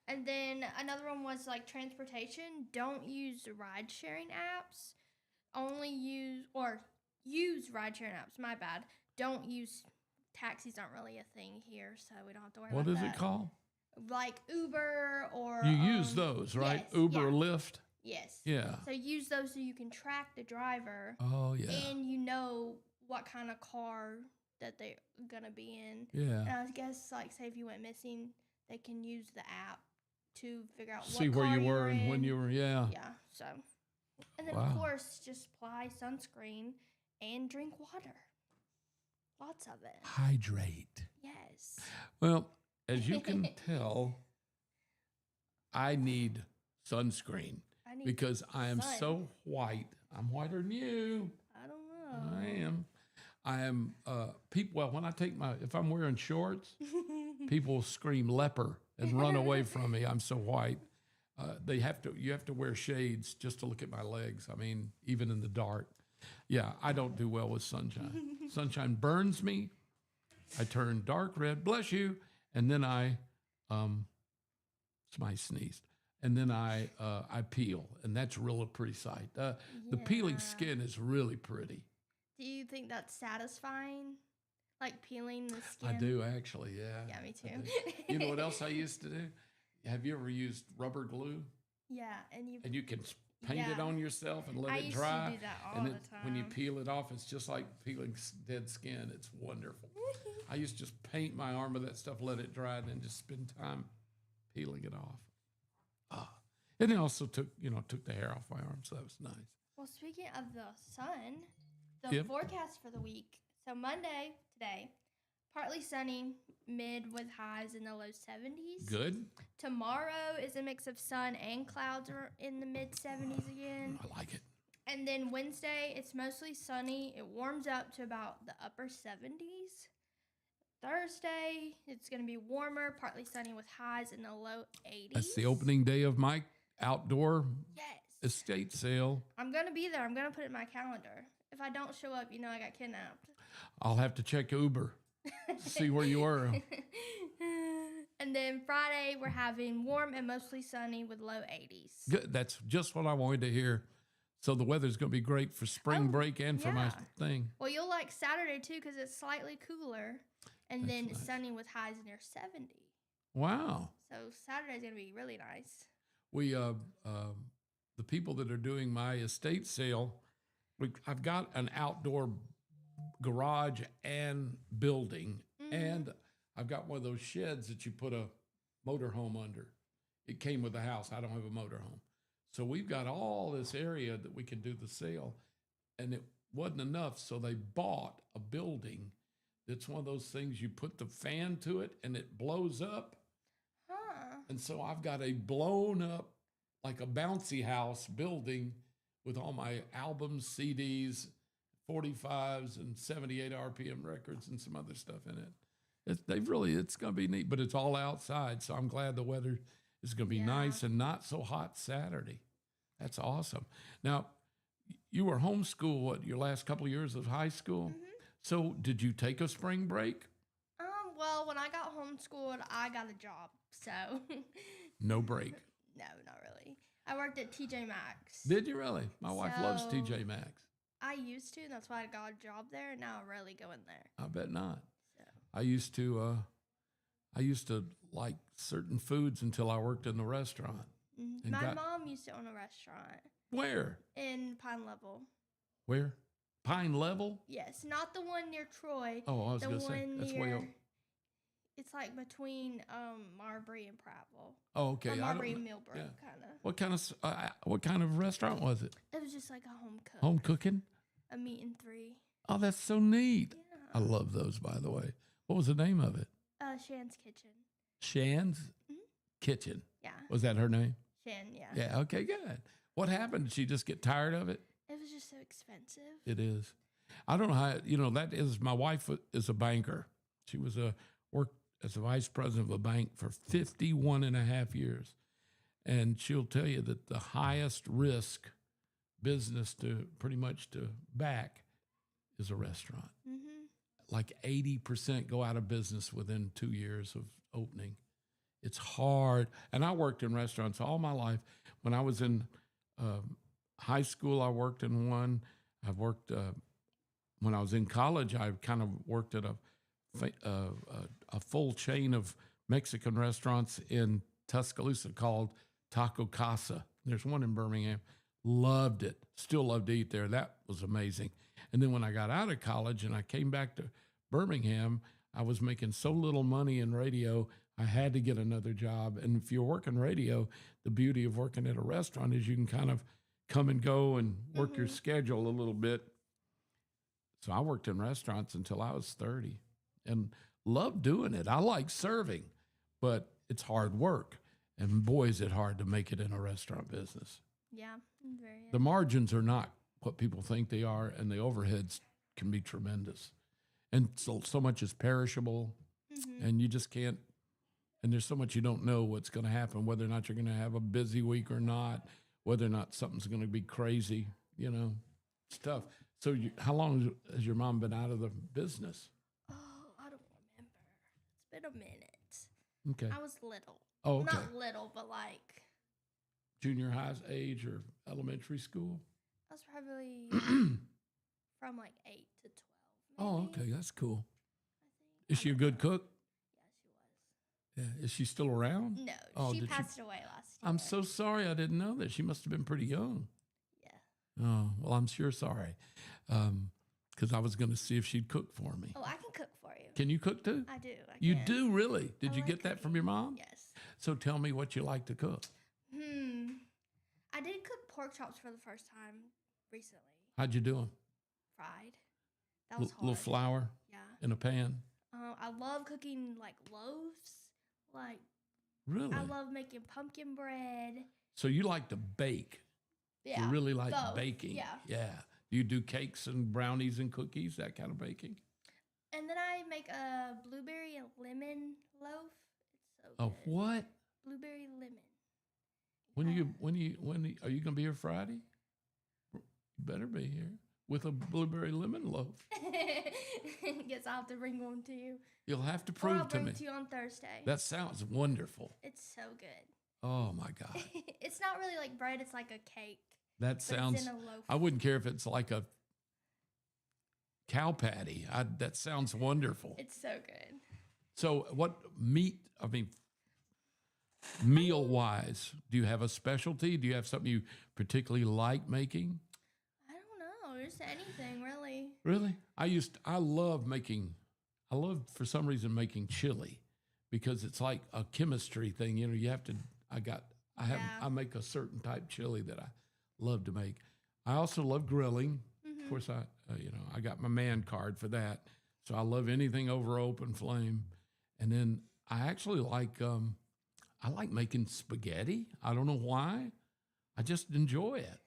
And then another one was like transportation. Don't use ride sharing apps. Use ride sharing apps. My bad. Don't use taxis. Aren't really a thing here, so we don't have to worry about that. What is it called? Like Uber or... You use those, right? Yes, Uber or Lyft? Yes. Yeah. So use those so you can track the driver. Oh, yeah. And you know what kind of car that they're going to be in. Yeah. And I guess, like, say if you went missing, they can use the app to figure out see what where car you were and when you were, Yeah, so. And then, of course, just apply sunscreen and drink water. Lots of it. Hydrate. Yes. Well, as you can tell, I need sunscreen because I am so white. I'm whiter than you. I don't know. I am. People. Well, when if I'm wearing shorts, people scream leper and run away from me. I'm so white. You have to wear shades just to look at my legs. I mean, even in the dark. Yeah, I don't do well with sunshine. Sunshine burns me. I turn dark red, bless you, and then somebody sneezed, and then I peel, and that's really a pretty sight. The peeling skin is really pretty. Do you think that's satisfying? Like peeling the skin? I do actually, yeah. Yeah, me too. You know what else I used to do? Have you ever used rubber glue? Yeah, and you can paint it on yourself and let it dry. I used to do that all the time. When you peel it off, it's just like peeling dead skin. It's wonderful. I used to just paint my arm with that stuff, let it dry, and then just spend time peeling it off. And it also took the hair off my arm, so that was nice. Well, speaking of the sun, the forecast for the week. So Monday, today, partly sunny, mid with highs in the low 70s. Good. Tomorrow is a mix of sun and clouds are in the mid 70s again. I like it. And then Wednesday, it's mostly sunny. It warms up to about the upper 70s. Thursday, it's going to be warmer, partly sunny with highs in the low 80s. That's the opening day of my outdoor Yes. estate sale. I'm going to be there. I'm going to put it in my calendar. If I don't show up, I got kidnapped. I'll have to check Uber, see where you were. And then Friday, we're having warm and mostly sunny with low 80s. Good. That's just what I wanted to hear. So the weather's going to be great for spring break and for my thing. Well, you'll like Saturday, too, because it's slightly cooler. And That's then nice. sunny with highs near 70. Wow. So Saturday's going to be really nice. We, the people that are doing my estate sale, I've got an outdoor garage and building, and I've got one of those sheds that you put a motorhome under. It came with the house. I don't have a motorhome. So we've got all this area that we can do the sale, and it wasn't enough. So they bought a building that's one of those things you put the fan to it and it blows up. Huh. And so I've got a blown up, like a bouncy house building with all my albums, CDs, 45s, and 78 RPM records and some other stuff in it. It's going to be neat, but it's all outside. So I'm glad the weather is going to be nice and not so hot Saturday. That's awesome. Now, you were homeschooled your last couple of years of high school. Mm-hmm. So did you take a spring break? Well, when I got homeschooled, I got a job. So No break. no, not really. I worked at TJ Maxx. Did you really? My wife loves So- TJ Maxx. I used to, and that's why I got a job there. And now I rarely go in there. I bet not. So. I used to like certain foods until I worked in the restaurant. Mhm. And My mom used to own a restaurant Where? in Pine Level. Where? Pine Level? Yes, not the one near Troy. Oh, I was the going to say, one that's near, way up. It's like between Marbury and Prattville. Oh, okay. Or I Marbury don't and know. Millbrook, Yeah. kind of. What kind of restaurant was it? It was just like a home cook. Home cooking? A meat and three. Oh, that's so neat. Yeah. I love those, by the way. What was the name of it? Shan's Kitchen. Shan's Mhm. Kitchen. Yeah. Was that her name? Shan, yeah. Yeah. Okay, good. What happened? Did she just get tired of it? It was just so expensive. It is. I don't know how, that is, my wife is a banker. She was worked as a vice president of a bank for 51 and a half years. And she'll tell you that the highest risk business to back is a restaurant. Mm-hmm. Like 80% go out of business within 2 years of opening. It's hard. And I worked in restaurants all my life. When I was in high school, I worked in one. I've worked, when I was in college, I kind of worked at a full chain of Mexican restaurants in Tuscaloosa called Taco Casa. There's one in Birmingham. Loved it. Still love to eat there. That was amazing. And then when I got out of college and I came back to Birmingham, I was making so little money in radio, I had to get another job. And if you're working radio, the beauty of working at a restaurant is you can kind of come and go and work your schedule a little bit. So I worked in restaurants until I was 30 and loved doing it. I like serving, but it's hard work. And boy, is it hard to make it in a restaurant business. Yeah, very. The margins are not what people think they are, and the overheads can be tremendous. And so much is perishable, and you just can't. And there's so much you don't know what's going to happen, whether or not you're going to have a busy week or not, whether or not something's going to be crazy, it's tough. So how long has your mom been out of the business? Oh, I don't remember. It's been a minute. Okay. I was little. Oh, okay. Not little, but like. Junior high age or elementary school? I was probably from like 8 to 12. Oh, Maybe, okay. That's cool. I think. Is she a good cook? Yeah, she was. Yeah. Is she still around? No, Oh, she did she- passed away last year. I'm so sorry. I didn't know that. She must have been pretty young. Yeah. Oh, well, I'm sure sorry. Because I was going to see if she'd cook for me. Oh, I can cook for you. Can you cook too? I do. You can. do, really? Did I you like get that from cooking. your mom? Yes. So tell me what you like to cook. I did cook pork chops for the first time recently. How'd you do them? Fried. That was hard. Little flour Yeah. in a pan? I love cooking like loaves. Like Really? I love making pumpkin bread. So you like to bake? Yeah. You really like both. baking? Yeah. Yeah. Do you do cakes and brownies and cookies, that kind of baking? And then I make a blueberry and lemon loaf. It's so Oh, good. what? Blueberry lemon. When are you going to be here Friday? You better be here with a blueberry lemon loaf. Guess I'll have to bring one to you. You'll have to Or I'll prove to bring me. it to you on Thursday. That sounds wonderful. It's so good. Oh my God. It's not really like bread, it's like a cake. That But sounds, it's in a loaf. I wouldn't care if it's like a cow patty. That sounds wonderful. It's so good. So what meal wise, do you have a specialty? Do you have something you particularly like making? I don't know. Just anything, really. Really? I love for some reason making chili because it's like a chemistry thing. I make a certain type chili that I love to make. I also love grilling. Of course, I got my man card for that. So I love anything over open flame. And then I actually like making spaghetti. I don't know why. I just enjoy it.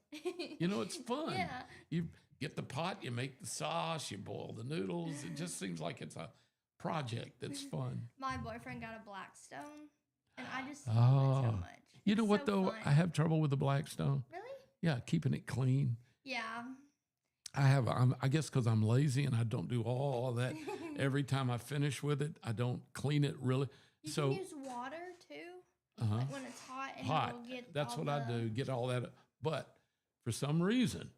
It's fun. Yeah. You get the pot, you make the sauce, you boil the noodles. It just seems like it's a project that's fun. My boyfriend got a Blackstone, and I just love it so much. You know It's what, so though? fun. I have trouble with the Blackstone. Really? Yeah, keeping it clean. Yeah. I guess because I'm lazy and I don't do all of that. Every time I finish with it, I don't clean it really. You So can use water too. Like when it's hot and hot. it'll get That's all what I the- do. Get all that. But for some reason,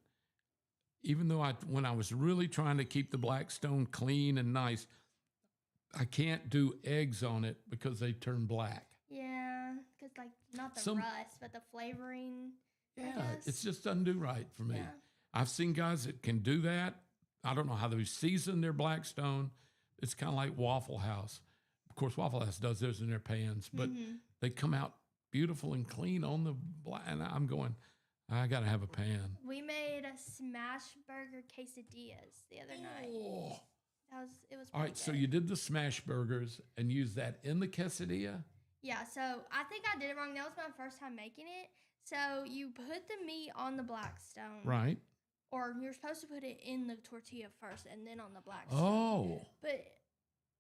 even though when I was really trying to keep the Blackstone clean and nice, I can't do eggs on it because they turn black. Yeah, because like not the Some- rust, but the flavoring. I Yeah, guess. it's just doesn't do right for me. Yeah. I've seen guys that can do that. I don't know how they season their Blackstone. It's kind of like Waffle House. Of course, Waffle House does theirs in their pans, but they come out beautiful and clean on the black. And I'm going, I got to have a pan. We made a smash burger quesadillas the other night. Oh. It was All pretty right, so good. you did the smash burgers and used that in the quesadilla? Yeah, so I think I did it wrong. That was my first time making it. So you put the meat on the Blackstone. Right. Or you're supposed to put it in the tortilla first and then on the Blackstone. Oh. But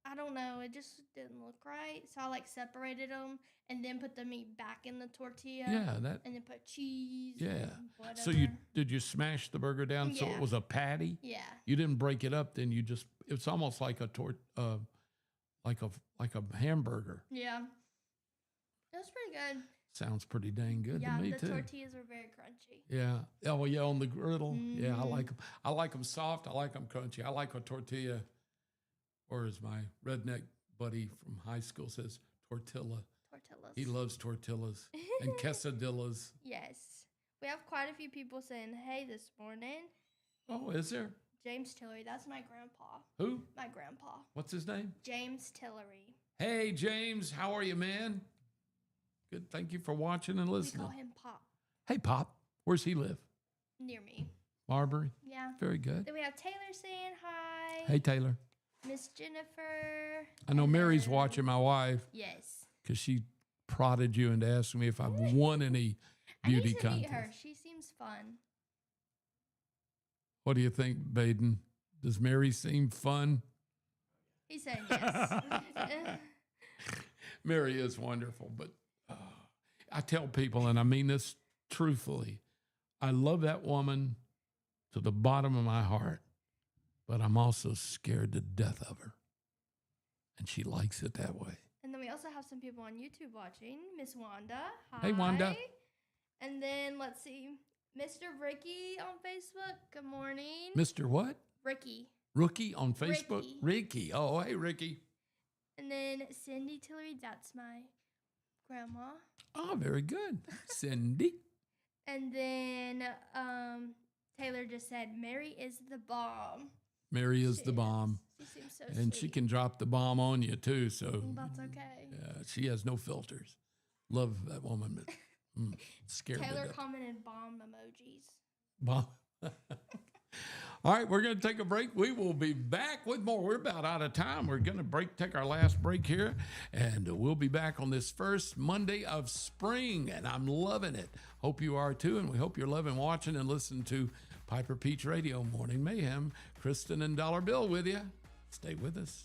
I don't know. It just didn't look right. So I separated them and then put the meat back in the tortilla. Yeah, that. And then put cheese. Yeah. And whatever. So did you smash the burger down so it Yeah. was a patty? Yeah. You didn't break it up, then it's almost like a like a hamburger. Yeah. It was pretty good. Sounds pretty dang good Yeah, to me the too. tortillas were very crunchy. Yeah. Oh yeah, on the griddle. Yeah, I Mhm. like them. I like them soft. I like them crunchy. I like a tortilla, or as my redneck buddy from high school says, tortilla. Tortillas. He loves tortillas and quesadillas. Yes. We have quite a few people saying hey this morning. Oh, is there? James Tillery. That's my grandpa. Who? My grandpa. What's his name? James Tillery. Hey, James. How are you, man? Good. Thank you for watching and We listening. call him Pop. Hey, Pop. Where's he live? Near me. Marbury. Yeah. Very good. Then we have Taylor saying hi. Hey, Taylor. Miss Jennifer. I know and Mary's then- watching, my wife, Yes. because she prodded you into asking me if I've won any I need beauty to meet contest. her. She seems fun. What do you think, Baden? Does Mary seem fun? He said yes. Mary is wonderful, but I tell people, and I mean this truthfully, I love that woman to the bottom of my heart, but I'm also scared to death of her. And she likes it that way. And then we also have some people on YouTube watching. Miss Wanda. Hi. Hey, Wanda. And then let's see. Mr. Ricky on Facebook. Good morning. Mr. what? Ricky. Rookie on Facebook? Ricky. Oh, hey, Ricky. And then Cindy Tillery. That's my grandma. Oh, very good. Cindy. And then Taylor just said, Mary is the bomb. Mary is the bomb. She seems so And sweet. she can drop the bomb on you, too. So That's okay. she has no filters. Love that woman, but scared to Taylor death. commented bomb emojis. Bomb. All right, we're going to take a break. We will be back with more. We're about out of time. We're going to take our last break here, and we'll be back on this first Monday of spring, and I'm loving it. Hope you are too, and we hope you're loving watching and listening to Piper Peach Radio Morning Mayhem. Kristen and Dollar Bill with you. Stay with us.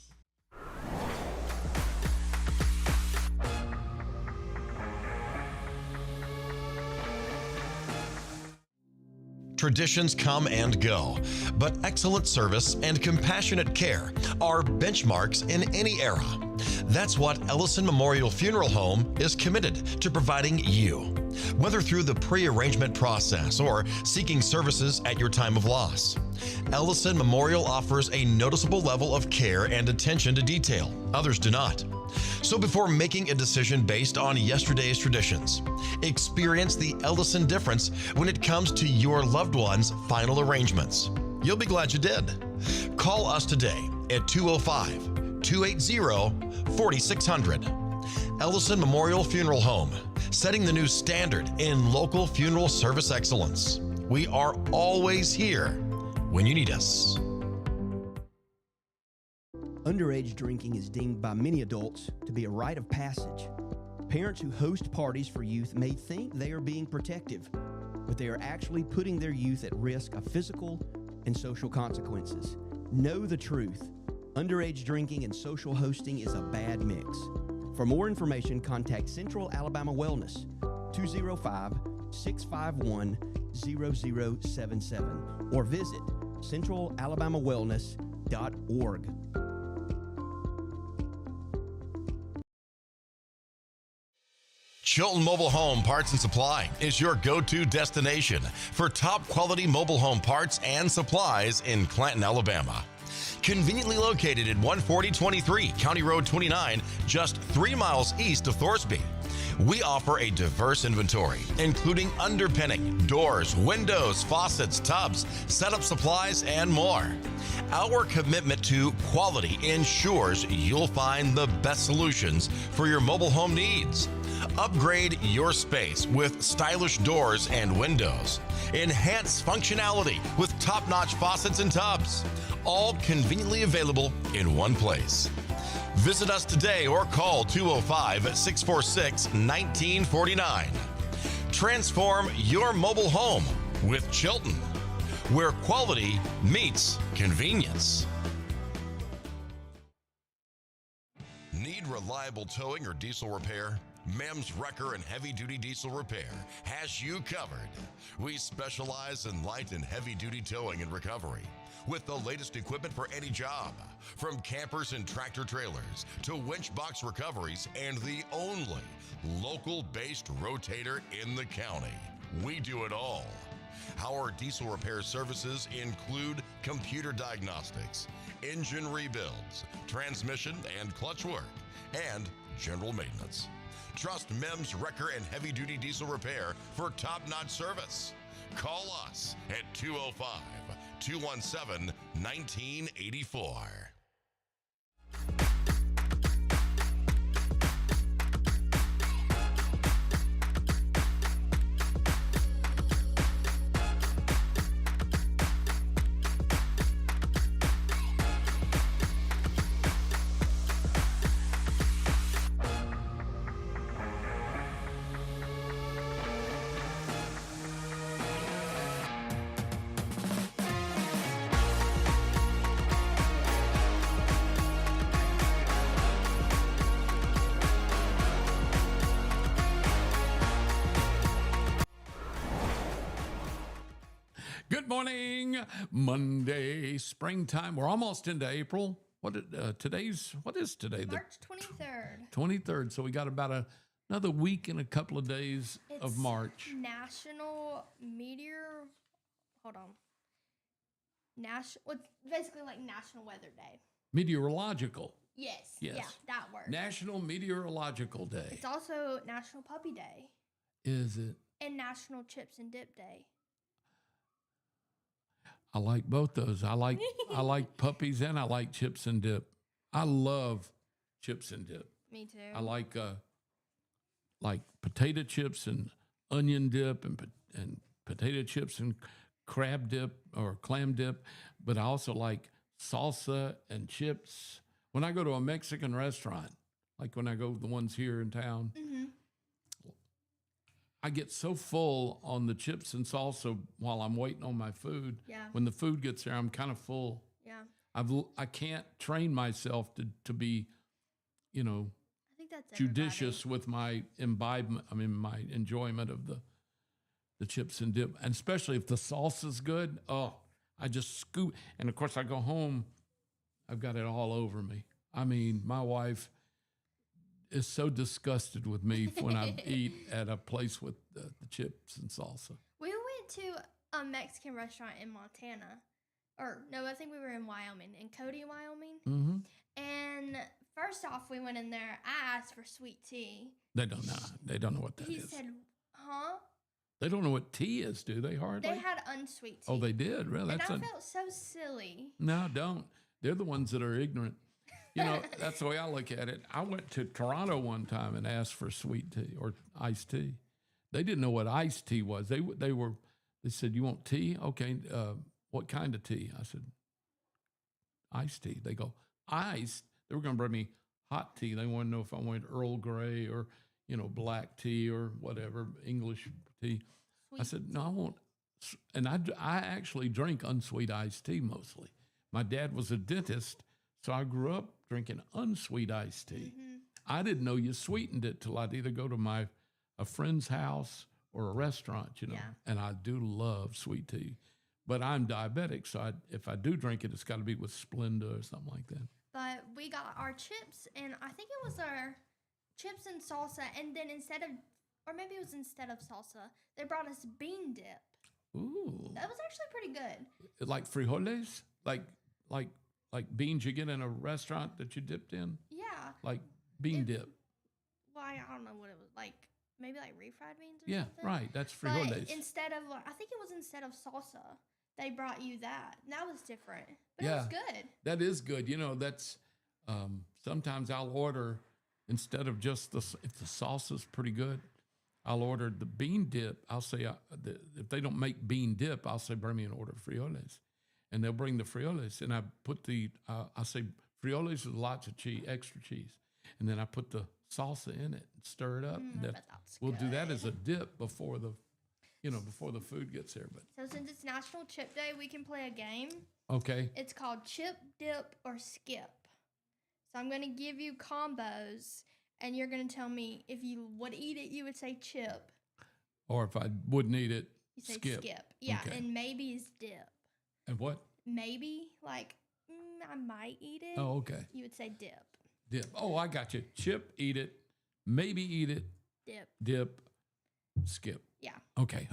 Traditions come and go, but excellent service and compassionate care are benchmarks in any era. That's what Ellison Memorial Funeral Home is committed to providing you, whether through the pre-arrangement process or seeking services at your time of loss. Ellison Memorial offers a noticeable level of care and attention to detail. Others do not. So before making a decision based on yesterday's traditions, experience the Ellison difference when it comes to your loved one's final arrangements. You'll be glad you did. Call us today at 205-280-4600. Ellison Memorial Funeral Home, setting the new standard in local funeral service excellence. We are always here when you need us. Underage drinking is deemed by many adults to be a rite of passage. Parents who host parties for youth may think they are being protective, but they are actually putting their youth at risk of physical and social consequences. Know the truth. Underage drinking and social hosting is a bad mix. For more information, contact Central Alabama Wellness, 205-651-0077, or visit centralalabamawellness.org. Chilton Mobile Home Parts and Supply is your go-to destination for top quality mobile home parts and supplies in Clanton, Alabama. Conveniently located at 14023 County Road 29, just 3 miles east of Thorsby. We offer a diverse inventory, including underpinning, doors, windows, faucets, tubs, setup supplies, and more. Our commitment to quality ensures you'll find the best solutions for your mobile home needs. Upgrade your space with stylish doors and windows. Enhance functionality with top-notch faucets and tubs. All conveniently available in one place. Visit us today or call 205-646-1949. Transform your mobile home with Chilton, where quality meets convenience. Need reliable towing or diesel repair? Mem's Wrecker and Heavy Duty Diesel Repair has you covered. We specialize in light and heavy duty towing and recovery with the latest equipment for any job, from campers and tractor trailers to winch box recoveries, and the only local-based rotator in the county. We do it all. Our diesel repair services include computer diagnostics, engine rebuilds, transmission and clutch work, and general maintenance. Trust Mem's Wrecker and Heavy Duty Diesel Repair for top-notch service. Call us at 205-217-1984. Good morning. Monday, springtime. We're almost into April. What is today? March 23rd. 23rd. So we got about another week and a couple of days of March. It's basically like National Weather Day. Meteorological. Yes. Yes. Yeah, that word. National Meteorological Day. It's also National Puppy Day. Is it? And National Chips and Dip Day. I like both those. I like puppies and I like chips and dip. I love chips and dip. Me too. I like potato chips and onion dip and potato chips and crab dip or clam dip, but I also like salsa and chips. When I go to a Mexican restaurant, like when I go to the ones here in town, I get so full on the chips and salsa while I'm waiting on my food. Yeah. When the food gets there, I'm kind of full. Yeah. I can't train myself to be, I think that's judicious with my imbibement. I mean, my enjoyment of the chips and dip, and especially if the salsa's good. Oh, I just scoop. And of course, I go home, I've got it all over me. I mean, my wife is so disgusted with me when I eat at a place with the chips and salsa. We went to a Mexican restaurant in Montana. Or, no, I think we were in Wyoming, in Cody, Wyoming. Mm-hmm. And first off, we went in there. I asked for sweet tea. They don't know. They don't know what that is. He said, huh? They don't know what tea is, do they, hardly? They had unsweet tea. Oh, they did? Really? And I felt so silly. No, don't. They're the ones that are ignorant. That's the way I look at it. I went to Toronto one time and asked for sweet tea or iced tea. They didn't know what iced tea was. They said, "You want tea? Okay. What kind of tea?" I said, "Iced tea." They go, "Iced?" They were going to bring me hot tea. They wanted to know if I wanted Earl Grey or black tea or whatever, English tea. I said, "No, I want." And I actually drink unsweet iced tea mostly. My dad was a dentist, so I grew up drinking unsweet iced tea. Mm-hmm. I didn't know you sweetened it till I'd either go to a friend's house or a restaurant, Yeah. And I do love sweet tea. But I'm diabetic, so if I do drink it, it's got to be with Splenda or something like that. But we got our chips, and I think it was our chips and salsa, and then instead of salsa, they brought us bean dip. Ooh. That was actually pretty good. Like frijoles? Like beans you get in a restaurant that you dipped in? Yeah. Like bean dip. Well, I don't know what it was like. Maybe like refried beans or Yeah, something. right. That's frijoles. But I think it was instead of salsa, they brought you that. And that was different. But it was good. That is good. That's sometimes I'll order instead of just if the salsa's pretty good, I'll order the bean dip. I'll say, if they don't make bean dip, I'll say, bring me an order of frijoles. And they'll bring the frijoles, and I put I say frijoles with lots of cheese, extra cheese. And then I put the salsa in it and stir it up. And we'll do that as a dip before the food gets there. But so since it's National Chip Day, we can play a game. Okay. It's called Chip, Dip, or Skip. So I'm going to give you combos, and you're going to tell me if you would eat it, you would say chip. Or if I wouldn't eat it, you say skip. Yeah, Okay. and maybe is dip. And what? Maybe, like, I might eat it. Oh, okay. You would say dip. Dip. Oh, I got you. Chip, eat it. Maybe eat it. Dip. Skip. Yeah. Okay.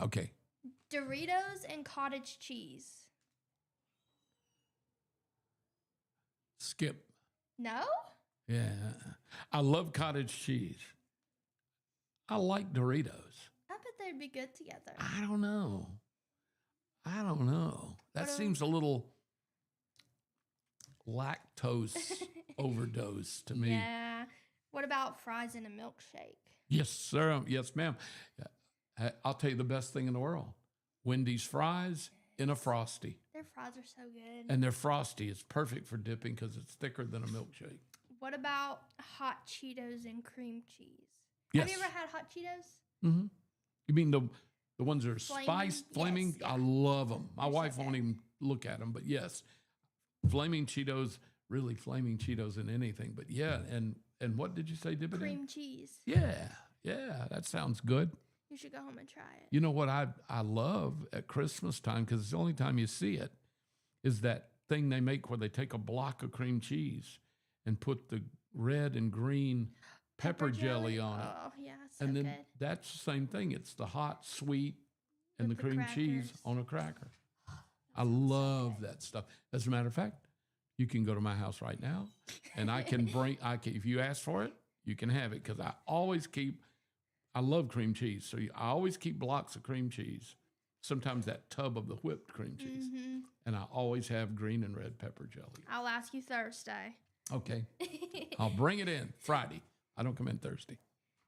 Doritos and cottage cheese. Skip. No? Yeah. I love cottage cheese. I like Doritos. I bet they'd be good together. I don't know. That seems a little lactose overdose to me. Yeah. What about fries in a milkshake? Yes, sir. Yes, ma'am. I'll tell you the best thing in the world. Wendy's fries in a Frosty. Their fries are so good. And their Frosty is perfect for dipping because it's thicker than a milkshake. What about hot Cheetos and cream cheese? Yes. Have you ever had hot Cheetos? Mm-hmm. You mean the ones that are spiced, flaming? Yes, yeah. I love them. My They're wife so won't good. even look at them, but yes. Flaming Cheetos, really flaming Cheetos in anything. But yeah, and what did you say, dip it in? Cream cheese. Yeah, that sounds good. You should go home and try it. You know what I love at Christmas time, because it's the only time you see it, is that thing they make where they take a block of cream cheese and put the red and green pepper jelly on it. Oh, yeah, so And then good. that's the same thing. It's the hot, sweet, and With the the cream cheese crackers. on a cracker. I love that stuff. As a matter of fact, you can go to my house right now, and I can if you ask for it, you can have it, because I love cream cheese. So I always keep blocks of cream cheese, sometimes that tub of the whipped cream cheese. Mm-hmm. And I always have green and red pepper jelly. I'll ask you Thursday. Okay. I'll bring it in Friday. I don't come in Thursday.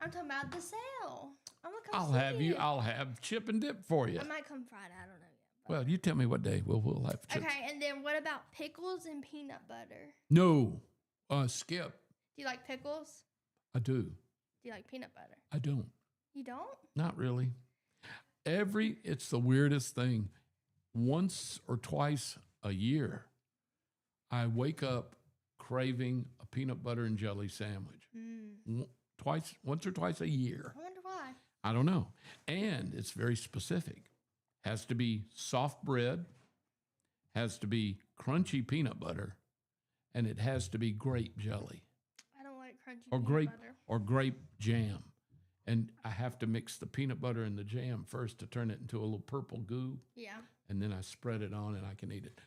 I'm talking about the sale. I'm gonna come I'll have chip and dip for you. I might come Friday. I don't know yet. Well, you tell me what day. We'll have chips. Okay, and then what about pickles and peanut butter? No. Skip. Do you like pickles? I do. Do you like peanut butter? I don't. You don't? Not really. It's the weirdest thing. Once or twice a year, I wake up craving a peanut butter and jelly sandwich. Once or twice a year. I wonder why. I don't know. And it's very specific. Has to be soft bread, has to be crunchy peanut butter, and it has to be grape jelly I don't like crunchy or peanut butter. grape jam. And I have to mix the peanut butter and the jam first to turn it into a little purple goo. Yeah. And then I spread it on and I can eat it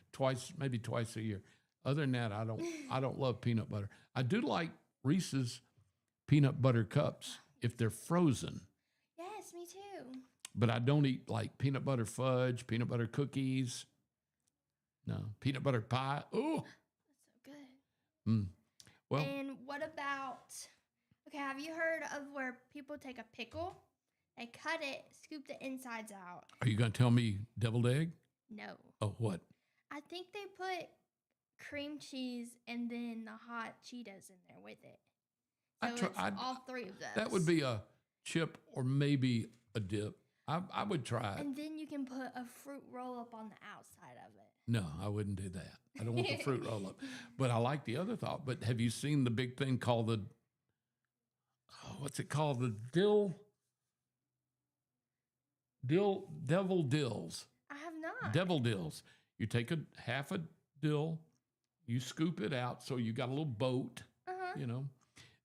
maybe twice a year. Other than that, I don't love peanut butter. I do like Reese's peanut butter cups if they're frozen, Yes, me too. but I don't eat like peanut butter fudge, peanut butter cookies. No, peanut butter pie. Oh, That's so good. well, And what about, okay, have you heard of where people take a pickle, they cut it, scoop the insides out? are you going to tell me deviled egg? No. Oh, what? I think they put cream cheese and then the hot Cheetos in there with it. So it's all three of those. That would be a chip or maybe a dip. I would try it. And then you can put a fruit roll up on the outside of it. No, I wouldn't do that. I don't want the fruit roll up. But I like the other thought. But have you seen the big thing called what's it called? The devil dills. I have not. Devil dills. You take half a dill, you scoop it out so you got a little boat,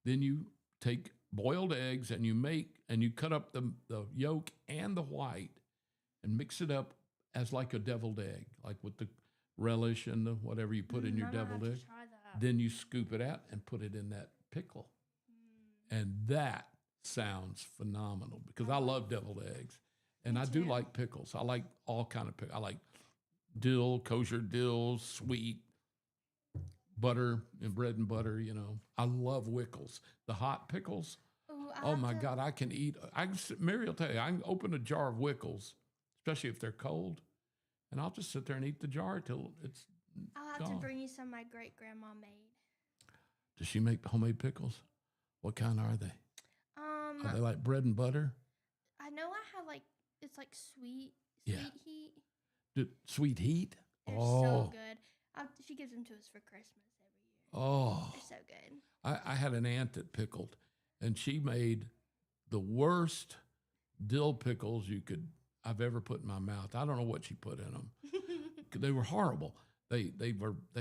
Then you take boiled eggs and you cut up the yolk and the white and mix it up as like a deviled egg, like with the relish and the whatever you put in your I might have deviled to egg. try that. Then you scoop it out and put it in that pickle. And that sounds phenomenal because I love deviled eggs. And I do like pickles. I like all kind of pickles. I like dill, kosher dill, sweet, butter and bread and butter, I love Wickles. The hot pickles. Ooh, Oh my God, I can eat. Mary will tell you, I can open a jar of Wickles, especially if they're cold, and I'll just sit there and eat the jar till it's I'll have gone. to bring you some my great grandma made. Does she make homemade pickles? What kind are they? Are they like bread and butter? I know I have it's like sweet Yeah. heat. Sweet heat? They're so good. She gives them to us for Christmas every year. Oh. They're so good. I had an aunt that pickled, and she made the worst dill pickles I've ever put in my mouth. I don't know what she put in them. They were horrible. They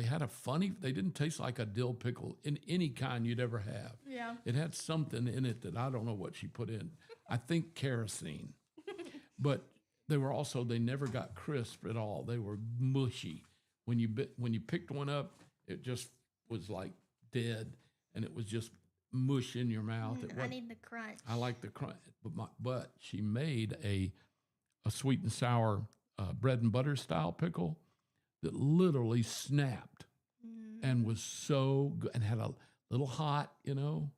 had they didn't taste like a dill pickle in any kind you'd ever have. Yeah. It had something in it that I don't know what she put in. I think kerosene. But they never got crisp at all. They were mushy. When you picked one up, it just was like dead, and it was just mush in your mouth. I need the crunch. I like the crunch, but she made a sweet and sour bread and butter style pickle that literally snapped and was so good and had a little hot, and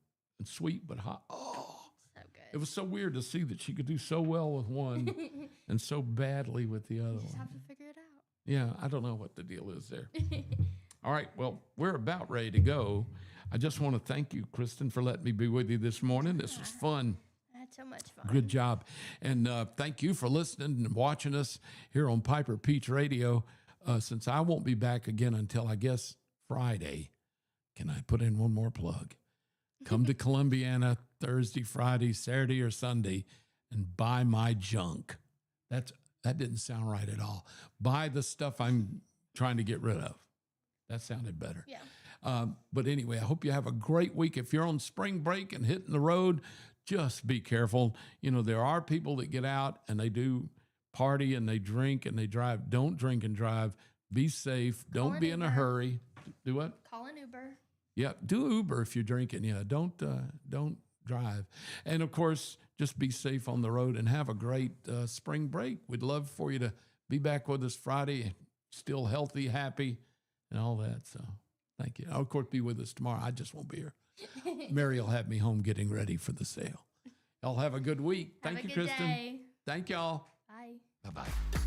sweet but hot. Oh, So good. it was so weird to see that she could do so well with one and so badly with the other Just one. have to figure it out. Yeah, I don't know what the deal is there. All right, well, we're about ready to go. I just want to thank you, Kristen, for letting me be with you this morning. This was fun. I had so much fun. Good job. And thank you for listening and watching us here on Piper Peach Radio. Since I won't be back again until, I guess, Friday, can I put in one more plug? Come to Columbiana Thursday, Friday, Saturday, or Sunday and buy my junk. That didn't sound right at all. Buy the stuff I'm trying to get rid of. That sounded better. Yeah. But anyway, I hope you have a great week. If you're on spring break and hitting the road, just be careful. You know, there are people that get out and they do party and they drink and they drive. Don't drink and drive. Be safe. Don't be in a hurry. Do what? Call an Uber. Yeah, do Uber if you're drinking. Yeah, don't drive. And of course, just be safe on the road and have a great spring break. We'd love for you to be back with us Friday, still healthy, happy, and all that. So thank you. I'll, of course, be with us tomorrow. I just won't be here. Mary will have me home getting ready for the sale. Y'all have a good week. Thank you, Kristen. Day. Thank y'all. Bye. Bye-bye.